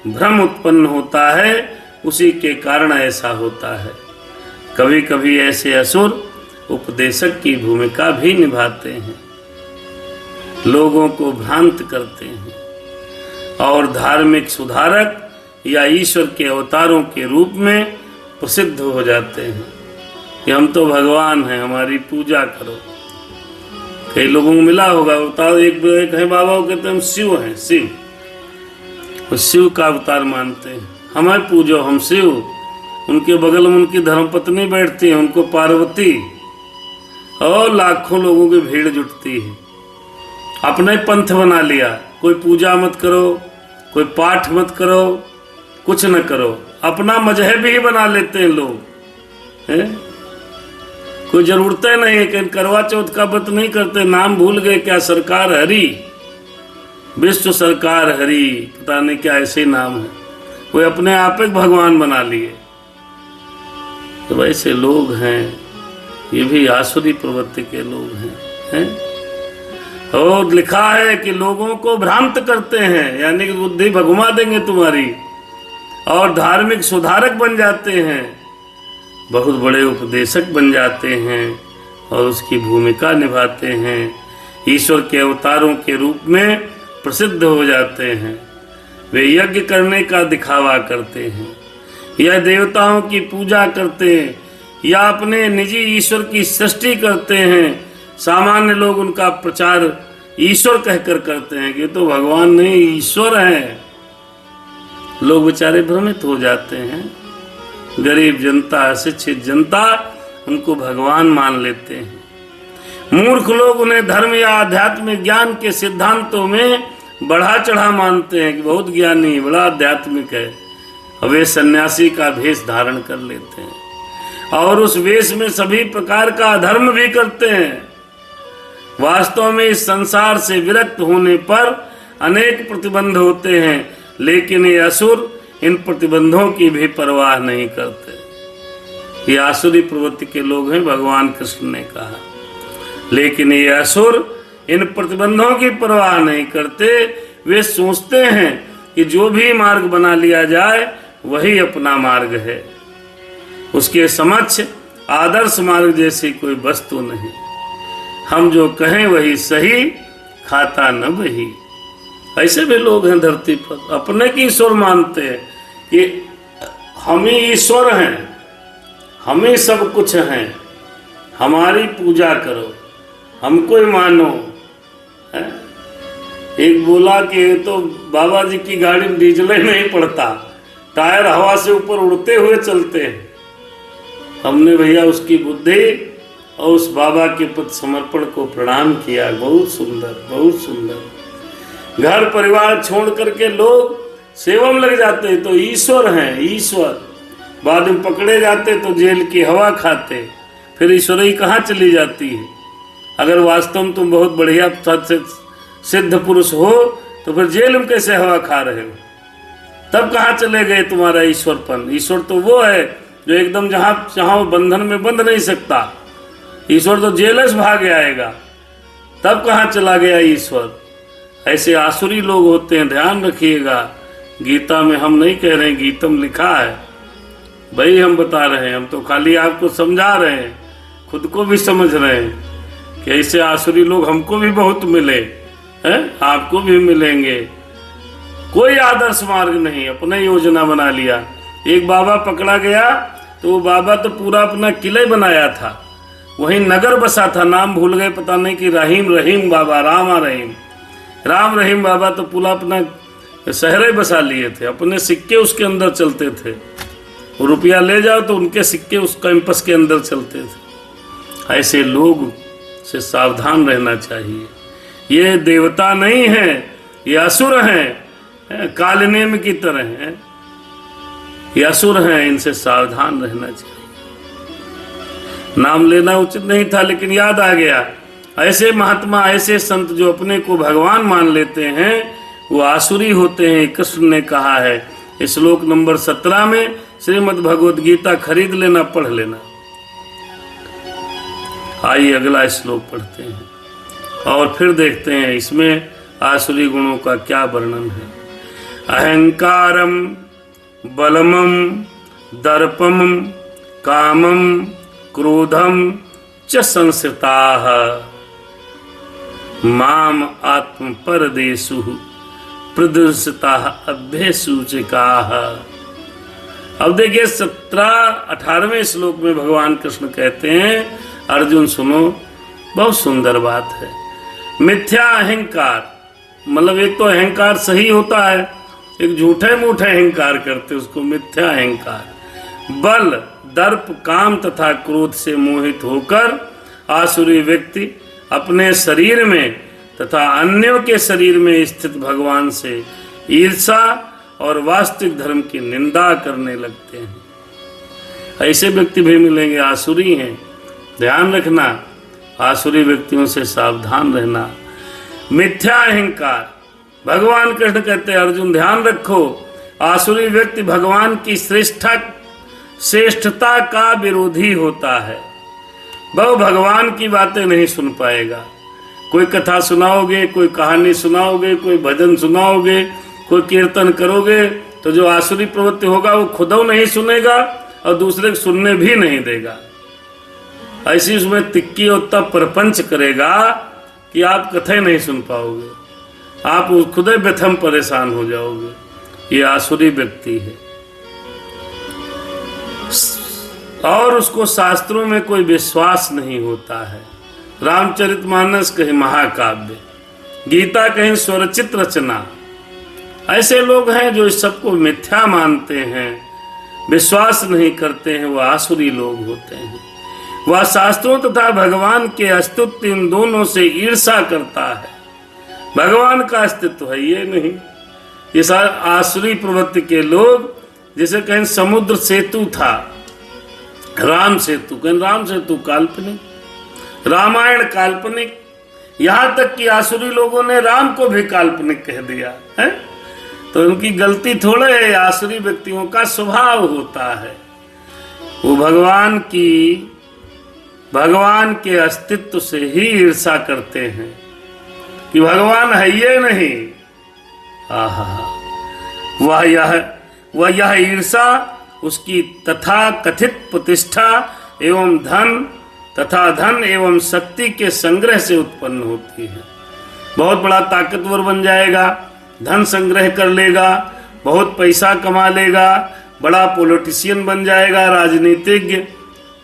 भ्रम उत्पन्न होता है, उसी के कारण ऐसा होता है। कभी कभी ऐसे असुर उपदेशक की भूमिका भी निभाते हैं, लोगों को भ्रांत करते हैं और धार्मिक सुधारक या ईश्वर के अवतारों के रूप में प्रसिद्ध हो जाते हैं कि हम तो भगवान हैं, हमारी पूजा करो। कई लोगों को मिला होगा अवतार, एक है बाबा, वो कहते हैं हम शिव हैं, शिव, वो शिव का अवतार मानते हैं, हमें पूजो, हम शिव। उनके बगल में उनकी धर्मपत्नी बैठती है, उनको पार्वती, और लाखों लोगों की भीड़ जुटती है। अपने पंथ बना लिया, कोई पूजा मत करो, कोई पाठ मत करो, कुछ न करो, अपना मजहब ही बना लेते हैं लोग, हैं? कोई जरूरत नहीं है कि करवा चौथ का व्रत नहीं करते, नाम भूल गए क्या, सरकार हरि, विश्व सरकार हरि, पता नहीं क्या ऐसे नाम है, कोई अपने आप एक भगवान बना लिए। तो वैसे लोग हैं, ये भी आसुरी प्रवृत्ति के लोग हैं? और लिखा है कि लोगों को भ्रांत करते हैं, यानी कि बुद्धि भगवा देंगे तुम्हारी, और धार्मिक सुधारक बन जाते हैं, बहुत बड़े उपदेशक बन जाते हैं और उसकी भूमिका निभाते हैं, ईश्वर के अवतारों के रूप में प्रसिद्ध हो जाते हैं। वे यज्ञ करने का दिखावा करते हैं या देवताओं की पूजा करते हैं या अपने निजी ईश्वर की सृष्टि करते हैं। सामान्य लोग उनका प्रचार ईश्वर कहकर करते हैं कि तो भगवान नहीं ईश्वर हैं। लोग बेचारे भ्रमित हो जाते हैं। गरीब जनता, अशिक्षित जनता उनको भगवान मान लेते हैं। मूर्ख लोग उन्हें धर्म या आध्यात्मिक ज्ञान के सिद्धांतों में बढ़ा चढ़ा मानते हैं कि बहुत ज्ञानी, बड़ा आध्यात्मिक है। वे सन्यासी का भेष धारण कर लेते हैं और उस वेश में सभी प्रकार का अधर्म भी करते हैं। वास्तव में इस संसार से विरक्त होने पर अनेक प्रतिबंध होते हैं, लेकिन ये असुर इन प्रतिबंधों की भी परवाह नहीं करते। ये आसुरी प्रवृत्ति के लोग हैं, भगवान कृष्ण ने कहा। लेकिन ये असुर इन प्रतिबंधों की परवाह नहीं करते। वे सोचते हैं कि जो भी मार्ग बना लिया जाए वही अपना मार्ग है। उसके समक्ष आदर्श मार्ग जैसी कोई वस्तु नहीं। हम जो कहें वही सही, खाता न वही। ऐसे भी लोग हैं धरती पर, अपने की ईश्वर मानते हैं कि हम ही ईश्वर हैं, हम ही सब कुछ हैं, हमारी पूजा करो, हमको ही मानो। एक बोला कि तो बाबा जी की गाड़ी में डीजल ही नहीं पड़ता, टायर हवा से ऊपर उड़ते हुए चलते हैं। हमने भैया उसकी बुद्धि और उस बाबा के प्रति समर्पण को प्रणाम किया। बहुत सुंदर, बहुत सुंदर। घर परिवार छोड़ करके लोग सेवा में लग जाते हैं तो ईश्वर हैं, ईश्वर। बाद में पकड़े जाते तो जेल की हवा खाते, फिर ईश्वरी कहाँ चली जाती है। अगर वास्तव में तुम बहुत बढ़िया सिद्ध पुरुष हो तो फिर जेल में कैसे हवा खा रहे हो? तब कहाँ चले गए तुम्हारा ईश्वरपन? ईश्वर तो वो है जो एकदम जहाँ चाहो बंधन में बंध नहीं सकता। ईश्वर तो जेल से भाग आएगा, तब कहाँ चला गया ईश्वर? ऐसे आसुरी लोग होते हैं, ध्यान रखिएगा। गीता में हम नहीं कह रहे हैं, गीतम लिखा है भाई, हम बता रहे हैं। हम तो खाली आपको समझा रहे हैं, खुद को भी समझ रहे हैं कि ऐसे आसुरी लोग हमको भी बहुत मिले हैं, आपको भी मिलेंगे। कोई आदर्श मार्ग नहीं, अपना योजना बना लिया। एक बाबा पकड़ा गया तो वो बाबा तो पूरा अपना किले बनाया था, वहीं नगर बसा था, नाम भूल गए पता नहीं कि रहीम बाबा, राम रहीम बाबा तो पूरा अपना शहर बसा लिए थे। अपने सिक्के उसके अंदर चलते थे, रुपया ले जाओ तो उनके सिक्के उस कैंपस के अंदर चलते थे। ऐसे लोग से सावधान रहना चाहिए। ये देवता नहीं है, ये असुर हैं, कालनेम की तरह हैं, ये असुर हैं। इनसे सावधान रहना चाहिए। नाम लेना उचित नहीं था लेकिन याद आ गया। ऐसे महात्मा, ऐसे संत जो अपने को भगवान मान लेते हैं वो आसुरी होते हैं। कृष्ण ने कहा है श्लोक नंबर 17 में, श्रीमद् भगवद गीता खरीद लेना, पढ़ लेना। आइए अगला श्लोक पढ़ते हैं और फिर देखते हैं इसमें आसुरी गुणों का क्या वर्णन है। अहंकारम बलमम दर्पम कामम क्रोधम च संस्कृताः माम आत्म परदेशु प्रदर्शिताः अभ्यसूचिकाः। अब देखिए 17-18वें श्लोक में भगवान कृष्ण कहते हैं, अर्जुन सुनो, बहुत सुंदर बात है। मिथ्या अहंकार, मतलब एक तो अहंकार सही होता है, एक झूठे मूठे अहंकार करते उसको मिथ्या अहंकार। बल, दर्प, काम तथा क्रोध से मोहित होकर आसुरी व्यक्ति अपने शरीर में तथा अन्यों के शरीर में स्थित भगवान से ईर्षा और वास्तविक धर्म की निंदा करने लगते हैं। ऐसे व्यक्ति भी मिलेंगे, आसुरी हैं। ध्यान रखना, आसुरी व्यक्तियों से सावधान रहना। मिथ्या अहंकार, भगवान कृष्ण कहते हैं अर्जुन ध्यान रखो, आसुरी व्यक्ति भगवान की श्रेष्ठता का विरोधी होता है। वह भगवान की बातें नहीं सुन पाएगा। कोई कथा सुनाओगे, कोई कहानी सुनाओगे, कोई भजन सुनाओगे, कोई कीर्तन करोगे तो जो आसुरी प्रवृत्ति होगा वो खुद नहीं सुनेगा और दूसरे को सुनने भी नहीं देगा। ऐसी उसमें तिक्की और तब प्रपंच करेगा कि आप कथें नहीं सुन पाओगे, आप खुद व्यथम परेशान हो जाओगे। ये आसुरी व्यक्ति है और उसको शास्त्रों में कोई विश्वास नहीं होता है। रामचरितमानस कहीं महाकाव्य, गीता कहीं स्वरचित रचना। ऐसे लोग हैं जो इस सबको मिथ्या मानते हैं, विश्वास नहीं करते हैं, वह आसुरी लोग होते हैं। वह शास्त्रों तथा भगवान के अस्तित्व इन दोनों से ईर्षा करता है। भगवान का अस्तित्व है ये नहीं। ये सारे आसुरी प्रवृत्ति के लोग, जैसे कहीं समुद्र सेतु था, राम सेतु, कहीं राम सेतु काल्पनिक, रामायण काल्पनिक, यहां तक कि आसुरी लोगों ने राम को भी काल्पनिक कह दिया है। तो उनकी गलती थोड़े है, आसुरी व्यक्तियों का स्वभाव होता है। वो भगवान के अस्तित्व से ही ईर्षा करते हैं कि भगवान है ये नहीं। वह यह ईर्षा उसकी तथा कथित प्रतिष्ठा एवं धन एवं शक्ति के संग्रह से उत्पन्न होती है। बहुत बड़ा ताकतवर बन जाएगा, धन संग्रह कर लेगा, बहुत पैसा कमा लेगा, बड़ा पॉलिटिशियन बन जाएगा, राजनीतिज्ञ,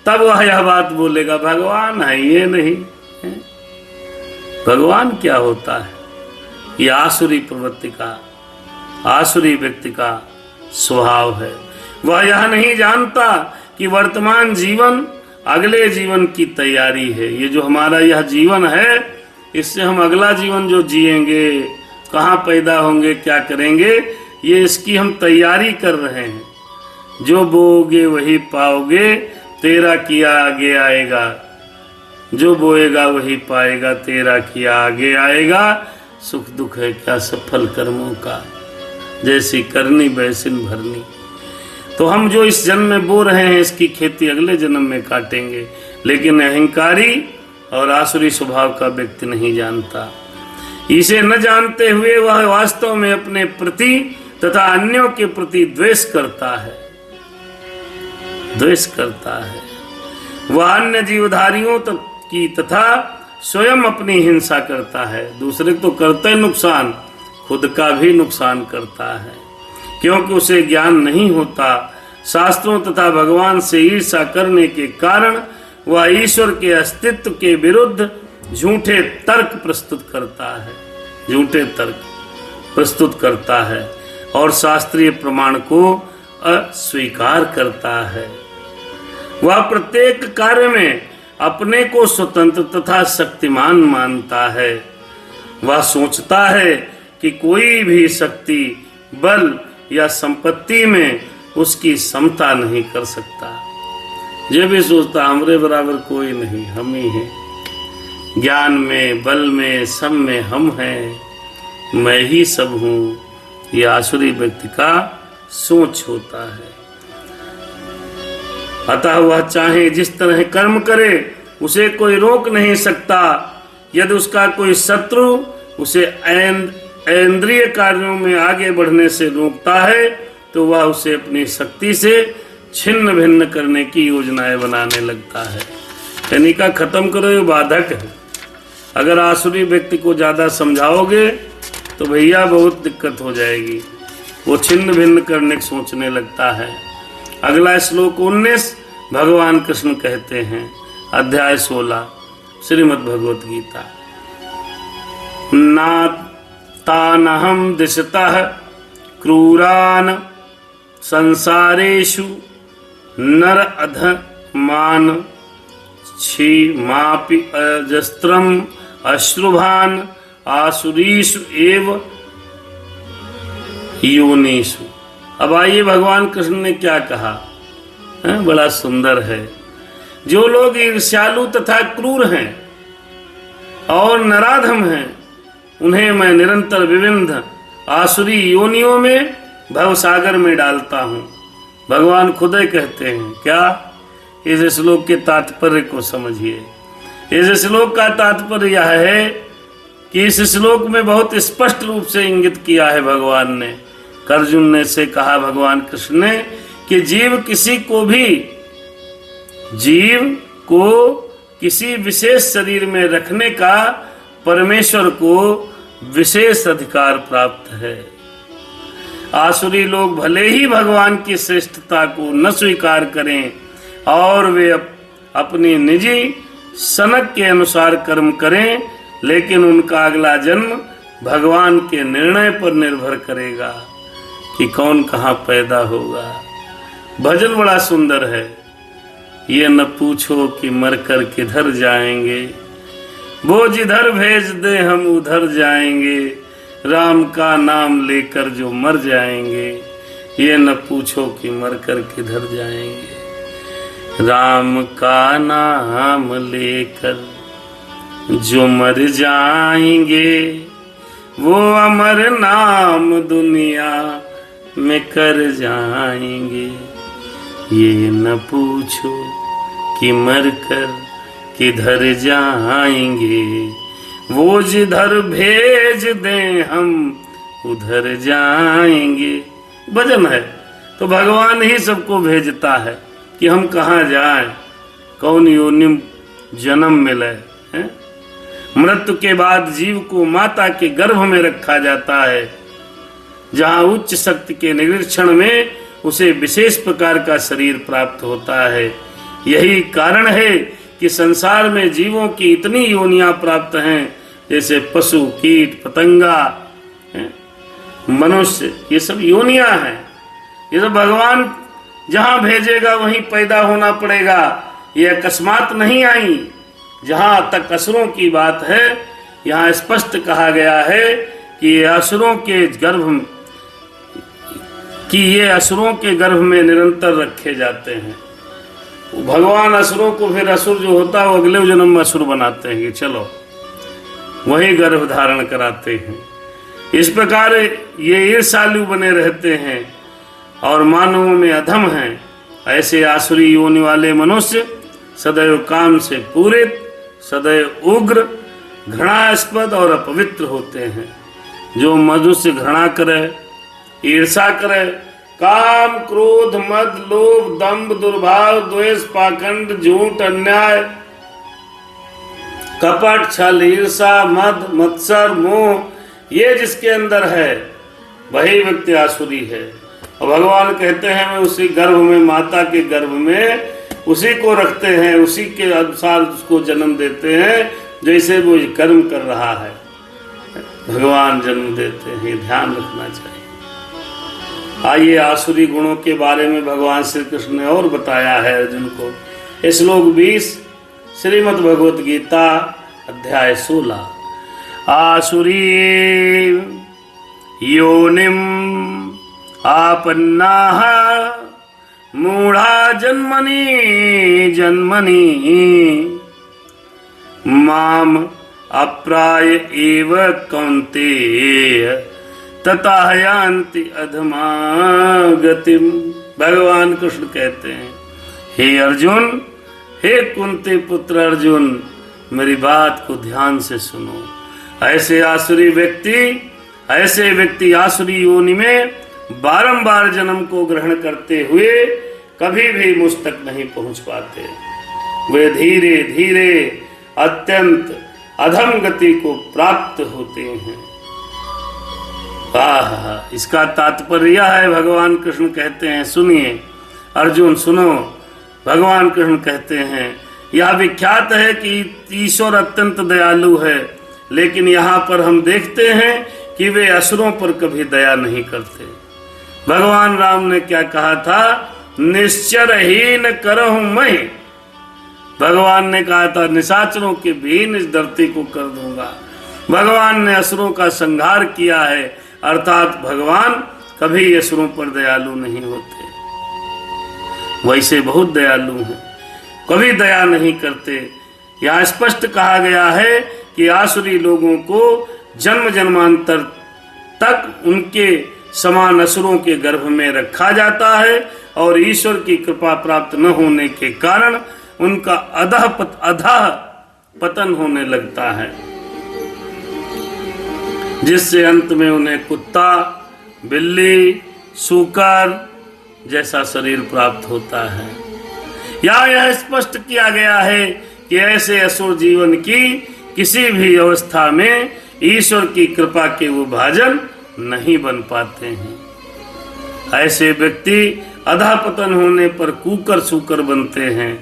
तब वह यह बात बोलेगा भगवान है ये नहीं है। भगवान क्या होता है? ये आसुरी प्रवृत्ति का, आसुरी व्यक्ति का स्वभाव है। वह यह नहीं जानता कि वर्तमान जीवन अगले जीवन की तैयारी है। ये जो हमारा यह जीवन है, इससे हम अगला जीवन जो जिएंगे, कहाँ पैदा होंगे, क्या करेंगे, ये इसकी हम तैयारी कर रहे हैं। जो बोओगे वही पाओगे, तेरा किया आगे आएगा। जो बोएगा वही पाएगा, तेरा किया आगे आएगा। सुख दुख है क्या सफल कर्मों का, जैसी करनी वैसिन भरनी। तो हम जो इस जन्म में बो रहे हैं, इसकी खेती अगले जन्म में काटेंगे। लेकिन अहंकारी और आसुरी स्वभाव का व्यक्ति नहीं जानता। इसे न जानते हुए वह वास्तव में अपने प्रति तथा अन्यों के प्रति द्वेष करता है। वह अन्य जीवधारियों की तथा स्वयं अपनी हिंसा करता है। दूसरे तो करते नुकसान, खुद का भी नुकसान करता है, क्योंकि उसे ज्ञान नहीं होता। शास्त्रों तथा भगवान से ईर्षा करने के कारण वह ईश्वर के अस्तित्व के विरुद्ध झूठे तर्क प्रस्तुत करता है और शास्त्रीय प्रमाण को अस्वीकार करता है। वह प्रत्येक कार्य में अपने को स्वतंत्र तथा शक्तिमान मानता है। वह सोचता है कि कोई भी शक्ति, बल या संपत्ति में उसकी समता नहीं कर सकता। ये भी सोचता हमरे बराबर कोई नहीं, हम ही हैं। ज्ञान में, बल में, सब में हम हैं, मैं ही सब हूँ। ये आसुरी व्यक्ति का सोच होता है। अतः वह चाहे जिस तरह कर्म करे, उसे कोई रोक नहीं सकता। यदि उसका कोई शत्रु उसे इंद्रिय कार्यों में आगे बढ़ने से रोकता है, तो वह उसे अपनी शक्ति से छिन्न भिन्न करने की योजनाएं बनाने लगता है। यानी का खत्म करो, ये बाधक है। अगर आसुरी व्यक्ति को ज्यादा समझाओगे तो भैया बहुत दिक्कत हो जाएगी। वो छिन्न भिन्न करने की सोचने लगता है। अगला श्लोक 19 भगवान कृष्ण कहते हैं, अध्याय 16 श्रीमद् भगवत गीता। नातानहं दिशतः क्रूरान संसारेषु नर अधमान क्षीमापि अजस्त्रम अश्रुभान आसुरीषु एव योनिषु। अब आइए भगवान कृष्ण ने क्या कहा है? बड़ा सुंदर है। जो लोग ईर्ष्यालु तथा क्रूर हैं और नराधम हैं, उन्हें मैं निरंतर विविध आसुरी योनियों में भवसागर में डालता हूं। भगवान खुद ही कहते हैं। क्या? इस श्लोक के तात्पर्य को समझिए। इस श्लोक का तात्पर्य यह है कि इस श्लोक में बहुत स्पष्ट रूप से इंगित किया है भगवान ने। अर्जुन ने से कहा भगवान कृष्ण ने कि जीव को किसी विशेष शरीर में रखने का परमेश्वर को विशेष अधिकार प्राप्त है। आसुरी लोग भले ही भगवान की श्रेष्ठता को न स्वीकार करें और वे अपनी निजी सनक के अनुसार कर्म करें, लेकिन उनका अगला जन्म भगवान के निर्णय पर निर्भर करेगा कि कौन कहाँ पैदा होगा। भजन बड़ा सुंदर है। ये न पूछो कि मरकर किधर जाएंगे, वो जिधर भेज दे हम उधर जाएंगे, राम का नाम लेकर जो मर जाएंगे। ये न पूछो कि मरकर किधर जाएंगे, राम का नाम लेकर जो मर जाएंगे, वो अमर नाम दुनिया में कर जाएंगे। ये न पूछो कि मरकर किधर जाएंगे, वो जिधर भेज दें हम उधर जाएंगे। भजन है तो भगवान ही सबको भेजता है कि हम कहाँ जाएं, कौन योनि जन्म मिले है? मृत्यु के बाद जीव को माता के गर्भ में रखा जाता है, जहाँ उच्च शक्ति के निरीक्षण में उसे विशेष प्रकार का शरीर प्राप्त होता है। यही कारण है कि संसार में जीवों की इतनी योनियां प्राप्त हैं, जैसे पशु, कीट, पतंगा, मनुष्य, ये सब योनियां हैं। ये सब भगवान जहां भेजेगा वहीं पैदा होना पड़ेगा, ये अकस्मात नहीं आई। जहां तक असुरों की बात है, यहाँ स्पष्ट कहा गया है कि ये असुरों के गर्भ में निरंतर रखे जाते हैं। भगवान असुरों को फिर असुर जो होता है वो अगले जन्म में असुर बनाते हैं कि चलो वही गर्भ धारण कराते हैं। इस प्रकार ये ईर्ष्यालु बने रहते हैं और मानवों में अधम हैं। ऐसे आसुरी योनि वाले मनुष्य सदैव काम से पूरित, सदैव उग्र, घृणास्पद और अपवित्र होते हैं। जो मनुष्य घृणा करे, ईर्षा करे, काम, क्रोध, मद, लोभ, दंभ, दुर्भाव, द्वेष, पाखंड, झूठ, अन्याय, कपट, छल, ईर्षा, मद, मत्सर, मोह, ये जिसके अंदर है वही व्यक्ति आसुरी है। और भगवान कहते हैं मैं उसी गर्भ में, माता के गर्भ में उसी को रखते हैं, उसी के अनुसार उसको जन्म देते हैं जैसे वो कर्म कर रहा है। भगवान जन्म देते हैं, ध्यान रखना चाहिए। आइए आसुरी गुणों के बारे में भगवान श्री कृष्ण ने और बताया है अर्जुन को। श्लोक 20 श्रीमद् भगवत गीता अध्याय 16। आसुरी योनिम आपन्नाः मूढ़ा जन्मनि माम अप्राय एव कौन्तेय तथा यान्ति अधमा गतिम। भगवान कृष्ण कहते हैं, हे अर्जुन, हे कुंती पुत्र अर्जुन, मेरी बात को ध्यान से सुनो। ऐसे व्यक्ति आसुरी योनि में बारंबार जन्म को ग्रहण करते हुए कभी भी मुझ तक नहीं पहुंच पाते। वे धीरे धीरे अत्यंत अधम गति को प्राप्त होते हैं। इसका तात्पर्य है, भगवान कृष्ण कहते हैं, सुनिए अर्जुन सुनो। भगवान कृष्ण कहते हैं, यह विख्यात है कि ईश्वर अत्यंत दयालु है, लेकिन यहाँ पर हम देखते हैं कि वे असुरों पर कभी दया नहीं करते। भगवान राम ने क्या कहा था, निश्चरहीन करहूं मैं। भगवान ने कहा था निशाचरों के भी इस धरती को कर दूंगा। भगवान ने असुरों का संहार किया है, अर्थात भगवान कभी असुरों पर दयालु नहीं होते। वैसे बहुत दयालु हैं, कभी दया नहीं करते। यहाँ स्पष्ट कहा गया है कि आसुरी लोगों को जन्म जन्मांतर तक उनके समान असुरों के गर्भ में रखा जाता है और ईश्वर की कृपा प्राप्त न होने के कारण उनका अधः पतन होने लगता है, जिससे अंत में उन्हें कुत्ता, बिल्ली, सूकर, जैसा शरीर प्राप्त होता है। यहाँ यह स्पष्ट किया गया है कि ऐसे असुर जीवन की किसी भी अवस्था में ईश्वर की कृपा के वो भाजन नहीं बन पाते हैं। ऐसे व्यक्ति अधःपतन होने पर कूकर सूकर बनते हैं।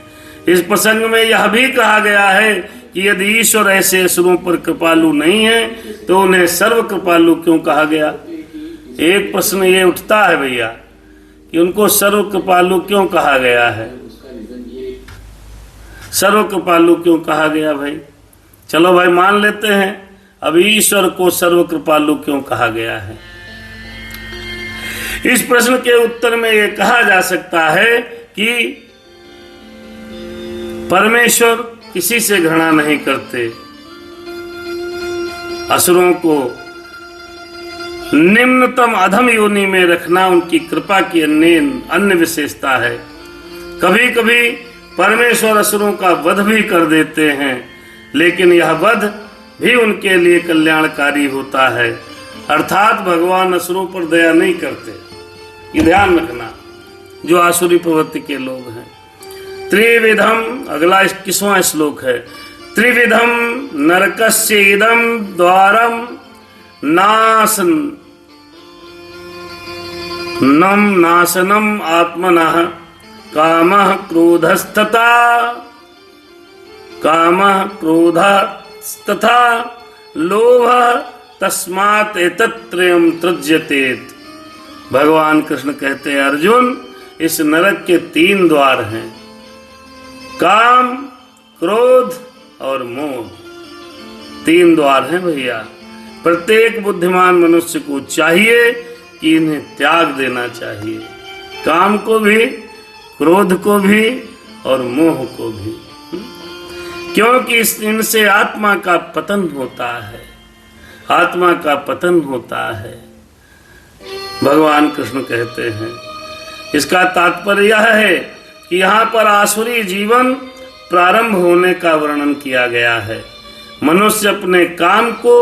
इस प्रसंग में यह भी कहा गया है कि यदि ईश्वर ऐसे असुरों पर कृपालु नहीं है तो उन्हें सर्व कृपालु क्यों कहा गया। एक प्रश्न ये उठता है भैया कि उनको सर्व कृपालु क्यों कहा गया है। सर्व कृपालु क्यों कहा गया भाई? चलो भाई मान लेते हैं, अब ईश्वर को सर्व कृपालु क्यों कहा गया है? इस प्रश्न के उत्तर में यह कहा जा सकता है कि परमेश्वर किसी से घृणा नहीं करते। असुरों को निम्नतम अधम योनि में रखना उनकी कृपा की अन्य विशेषता है। कभी कभी परमेश्वर असुरों का वध भी कर देते हैं, लेकिन यह वध भी उनके लिए कल्याणकारी होता है। अर्थात भगवान असुरों पर दया नहीं करते, ये ध्यान रखना जो आसुरी प्रवृत्ति के लोग हैं। त्रिविधम, अगला 21वां श्लोक है, त्रिविधम नरकस्य इदं द्वारम नाशनम आत्मनः कामः क्रोधस्तथा लोभः तस्मात् एतत्त्रयम् त्यज्यतेत्। भगवान कृष्ण कहते हैं अर्जुन, इस नरक के 3 द्वार हैं, काम, क्रोध और मोह। 3 द्वार हैं भैया। प्रत्येक बुद्धिमान मनुष्य को चाहिए कि इन्हें त्याग देना चाहिए, काम को भी, क्रोध को भी और मोह को भी, क्योंकि इनसे आत्मा का पतन होता है, आत्मा का पतन होता है। भगवान कृष्ण कहते हैं इसका तात्पर्य यह है कि यहाँ पर आसुरी जीवन प्रारंभ होने का वर्णन किया गया है। मनुष्य अपने काम को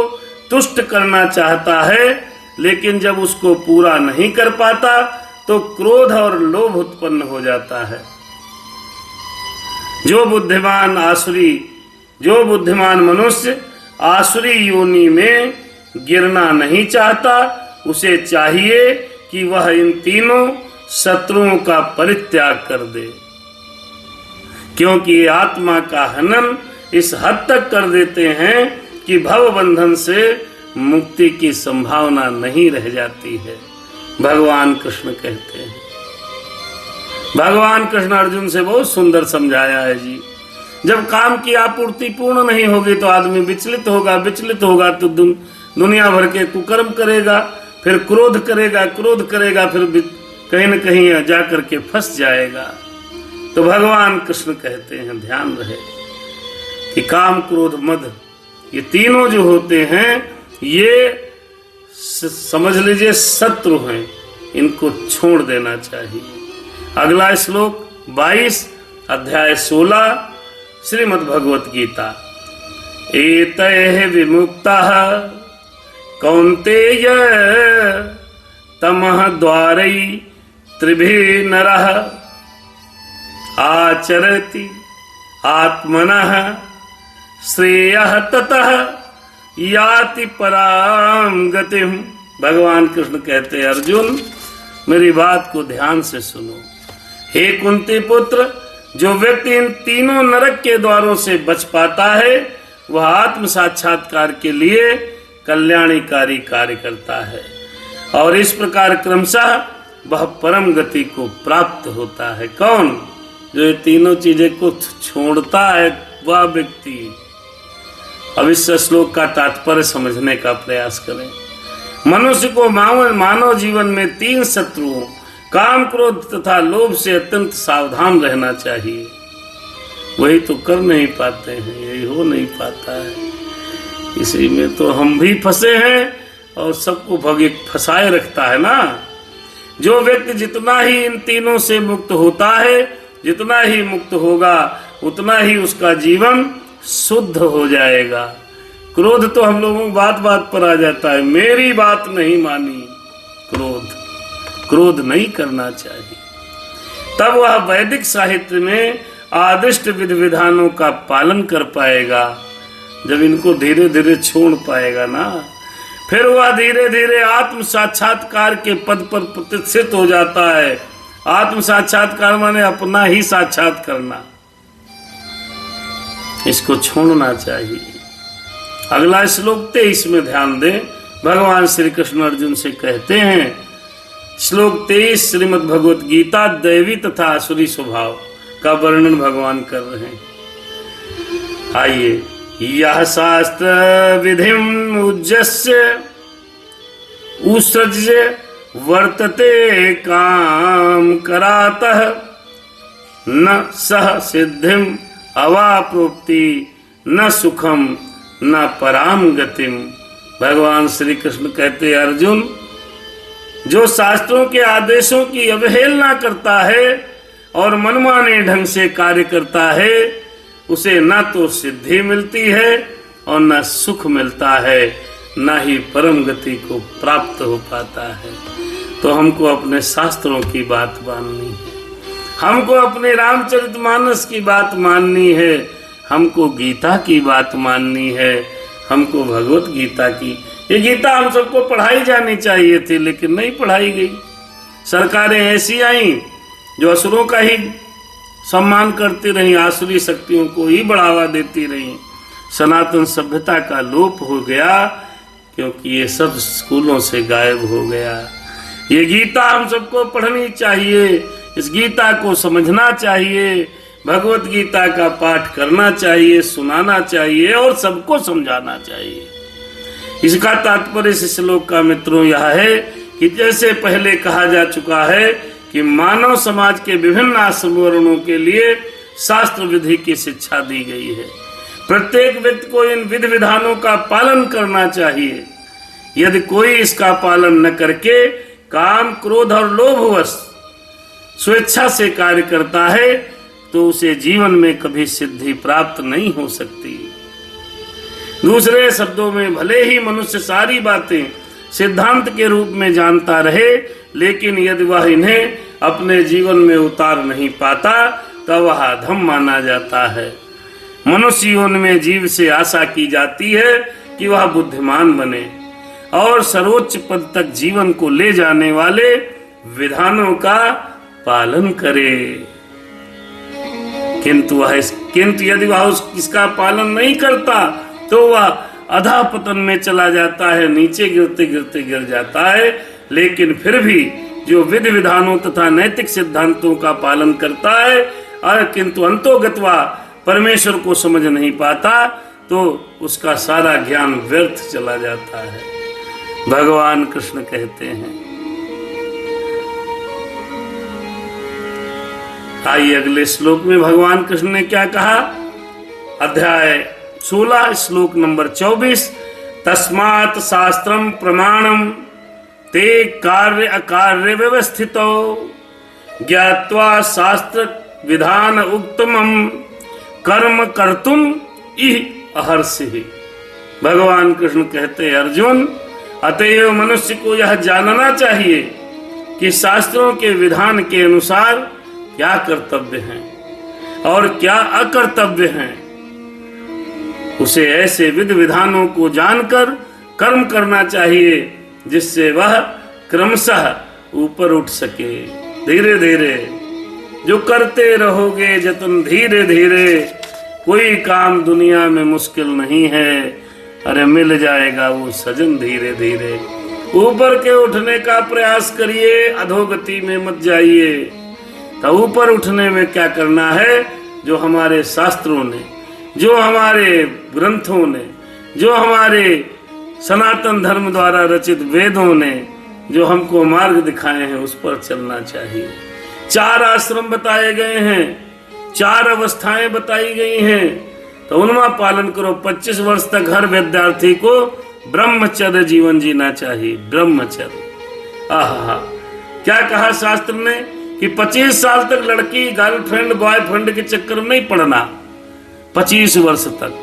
तुष्ट करना चाहता है, लेकिन जब उसको पूरा नहीं कर पाता तो क्रोध और लोभ उत्पन्न हो जाता है। जो बुद्धिमान मनुष्य आसुरी योनि में गिरना नहीं चाहता, उसे चाहिए कि वह इन तीनों शत्रुओं का परित्याग कर दे, क्योंकि आत्मा का हनन इस हद तक कर देते हैं कि भव बंधन से मुक्ति की संभावना नहीं रह जाती है। भगवान कृष्ण कहते हैं, भगवान कृष्ण अर्जुन से बहुत सुंदर समझाया है जी। जब काम की आपूर्ति पूर्ण नहीं होगी तो आदमी विचलित होगा तो दुनिया भर के कुकर्म करेगा, फिर क्रोध करेगा, फिर कहीं न कहीं जाकर के फंस जाएगा। तो भगवान कृष्ण कहते हैं ध्यान रहे कि काम, क्रोध, मद, ये तीनों जो होते हैं ये समझ लीजिए शत्रु हैं, इनको छोड़ देना चाहिए। अगला श्लोक 22 अध्याय 16 श्रीमद् भगवत गीता। एतैः विमुक्तः कौन्तेय तमः द्वारै त्रिभिः नरः आचरति आत्मनः श्रेयः ततः याति पराम गतिम्। भगवान कृष्ण कहते हैं अर्जुन, मेरी बात को ध्यान से सुनो। हे कुंती पुत्र, जो व्यक्ति इन तीनों नरक के द्वारों से बच पाता है वह आत्म साक्षात्कार के लिए कल्याणकारी कार्य करता है, और इस प्रकार क्रमशः वह परम गति को प्राप्त होता है। कौन? जो ये तीनों चीजें को छोड़ता है वह व्यक्ति। अब इस श्लोक का तात्पर्य समझने का प्रयास करें। मनुष्य को मानव जीवन में 3 शत्रुओं काम, क्रोध तथा लोभ से अत्यंत सावधान रहना चाहिए। वही तो कर नहीं पाते हैं, यही हो नहीं पाता है। इसी में तो हम भी फंसे हैं और सबको भगवान फंसाए रखता है ना। जो व्यक्ति जितना ही इन तीनों से मुक्त होता है, जितना ही मुक्त होगा उतना ही उसका जीवन शुद्ध हो जाएगा। क्रोध तो हम लोगों को बात बात पर आ जाता है, मेरी बात नहीं मानी, क्रोध नहीं करना चाहिए। तब वह वैदिक साहित्य में आदिष्ट विधि विधानों का पालन कर पाएगा। जब इनको धीरे धीरे छोड़ पाएगा ना, फिर वह धीरे धीरे आत्म साक्षात्कार के पद पर प्रतिष्ठित हो जाता है। आत्म साक्षात्कार माने अपना ही साक्षात करना, इसको छोड़ना चाहिए। अगला श्लोक 23 में ध्यान दें। भगवान श्री कृष्ण अर्जुन से कहते हैं, श्लोक 23 श्रीमद् भगवत गीता दैवी तथा आसुरी स्वभाव का वर्णन भगवान कर रहे हैं। आइए, यह शास्त्र विधिम उज्जस्य उत्सृज्य वर्तते काम करातः न सह सिद्धिम अवाप्रोक्ति न सुखम न पराम गतिम। भगवान श्री कृष्ण कहते, अर्जुन, जो शास्त्रों के आदेशों की अवहेलना करता है और मनमाने ढंग से कार्य करता है, उसे न तो सिद्धि मिलती है और न सुख मिलता है, न ही परम गति को प्राप्त हो पाता है। तो हमको अपने शास्त्रों की बात माननी है, हमको अपने रामचरितमानस की बात माननी है, हमको गीता की बात माननी है, हमको भगवत गीता की। ये गीता हम सबको पढ़ाई जानी चाहिए थी, लेकिन नहीं पढ़ाई गई। सरकारें ऐसी आई जो असुरों का ही सम्मान करती रही, आसुरी शक्तियों को ही बढ़ावा देती रही। सनातन सभ्यता का लोप हो गया, क्योंकि ये सब स्कूलों से गायब हो गया। ये गीता हम सबको पढ़नी चाहिए, इस गीता को समझना चाहिए, भगवत गीता का पाठ करना चाहिए, सुनाना चाहिए और सबको समझाना चाहिए। इसका तात्पर्य इस श्लोक का मित्रों यह है कि जैसे पहले कहा जा चुका है कि मानव समाज के विभिन्न आश्रम वर्णों के लिए शास्त्र विधि की शिक्षा दी गई है। प्रत्येक व्यक्ति को इन विधि विधानों का पालन करना चाहिए। यदि कोई इसका पालन न करके काम, क्रोध और लोभवश स्वेच्छा से कार्य करता है, तो उसे जीवन में कभी सिद्धि प्राप्त नहीं हो सकती। दूसरे शब्दों में, भले ही मनुष्य सारी बातें सिद्धांत के रूप में जानता रहे, लेकिन यदि वह इन्हें अपने जीवन में उतार नहीं पाता, तब वह अधम माना जाता है। मनुष्य योनि में जीव से आशा की जाती है कि वह बुद्धिमान बने और सर्वोच्च पद तक जीवन को ले जाने वाले विधानों का पालन करे। किंतु यदि वह इसका पालन नहीं करता, तो वह अधःपतन में चला जाता है, नीचे गिरते गिरते गिर जाता है। लेकिन फिर भी जो विधि विधानों तथा नैतिक सिद्धांतों का पालन करता है और किंतु अंतोगत्वा परमेश्वर को समझ नहीं पाता, तो उसका सारा ज्ञान व्यर्थ चला जाता है। भगवान कृष्ण कहते हैं। आइए अगले श्लोक में भगवान कृष्ण ने क्या कहा। अध्याय 16 श्लोक नंबर 24। तस्मात् शास्त्रम प्रमाणम ते कार्य अकार्य व्यवस्थितो ज्ञात्वा शास्त्र विधान उत्तमम कर्म कर्तुम इह अहर्षि। भगवान कृष्ण कहते, अर्जुन, अतएव मनुष्य को यह जानना चाहिए कि शास्त्रों के विधान के अनुसार क्या कर्तव्य हैं और क्या अकर्तव्य हैं। उसे ऐसे विधि विधानों को जानकर कर्म करना चाहिए जिससे वह क्रमशः ऊपर उठ सके। धीरे धीरे जो करते रहोगे जतन, धीरे धीरे, कोई काम दुनिया में मुश्किल नहीं है। अरे मिल जाएगा वो सजन धीरे धीरे। ऊपर के उठने का प्रयास करिए, अधोगति में मत जाइए। तो ऊपर उठने में क्या करना है, जो हमारे शास्त्रों ने, जो हमारे ग्रंथों ने, जो हमारे सनातन धर्म द्वारा रचित वेदों ने जो हमको मार्ग दिखाए हैं, उस पर चलना चाहिए। 4 आश्रम बताए गए हैं, 4 अवस्थाएं बताई गई हैं, तो उनमें पालन करो। 25 वर्ष तक हर विद्यार्थी को ब्रह्मचर्य जीवन जीना चाहिए। ब्रह्मचर्य, आहा, क्या कहा शास्त्र ने कि 25 साल तक लड़की गर्लफ्रेंड बॉयफ्रेंड के चक्कर में नहीं पड़ना। 25 वर्ष तक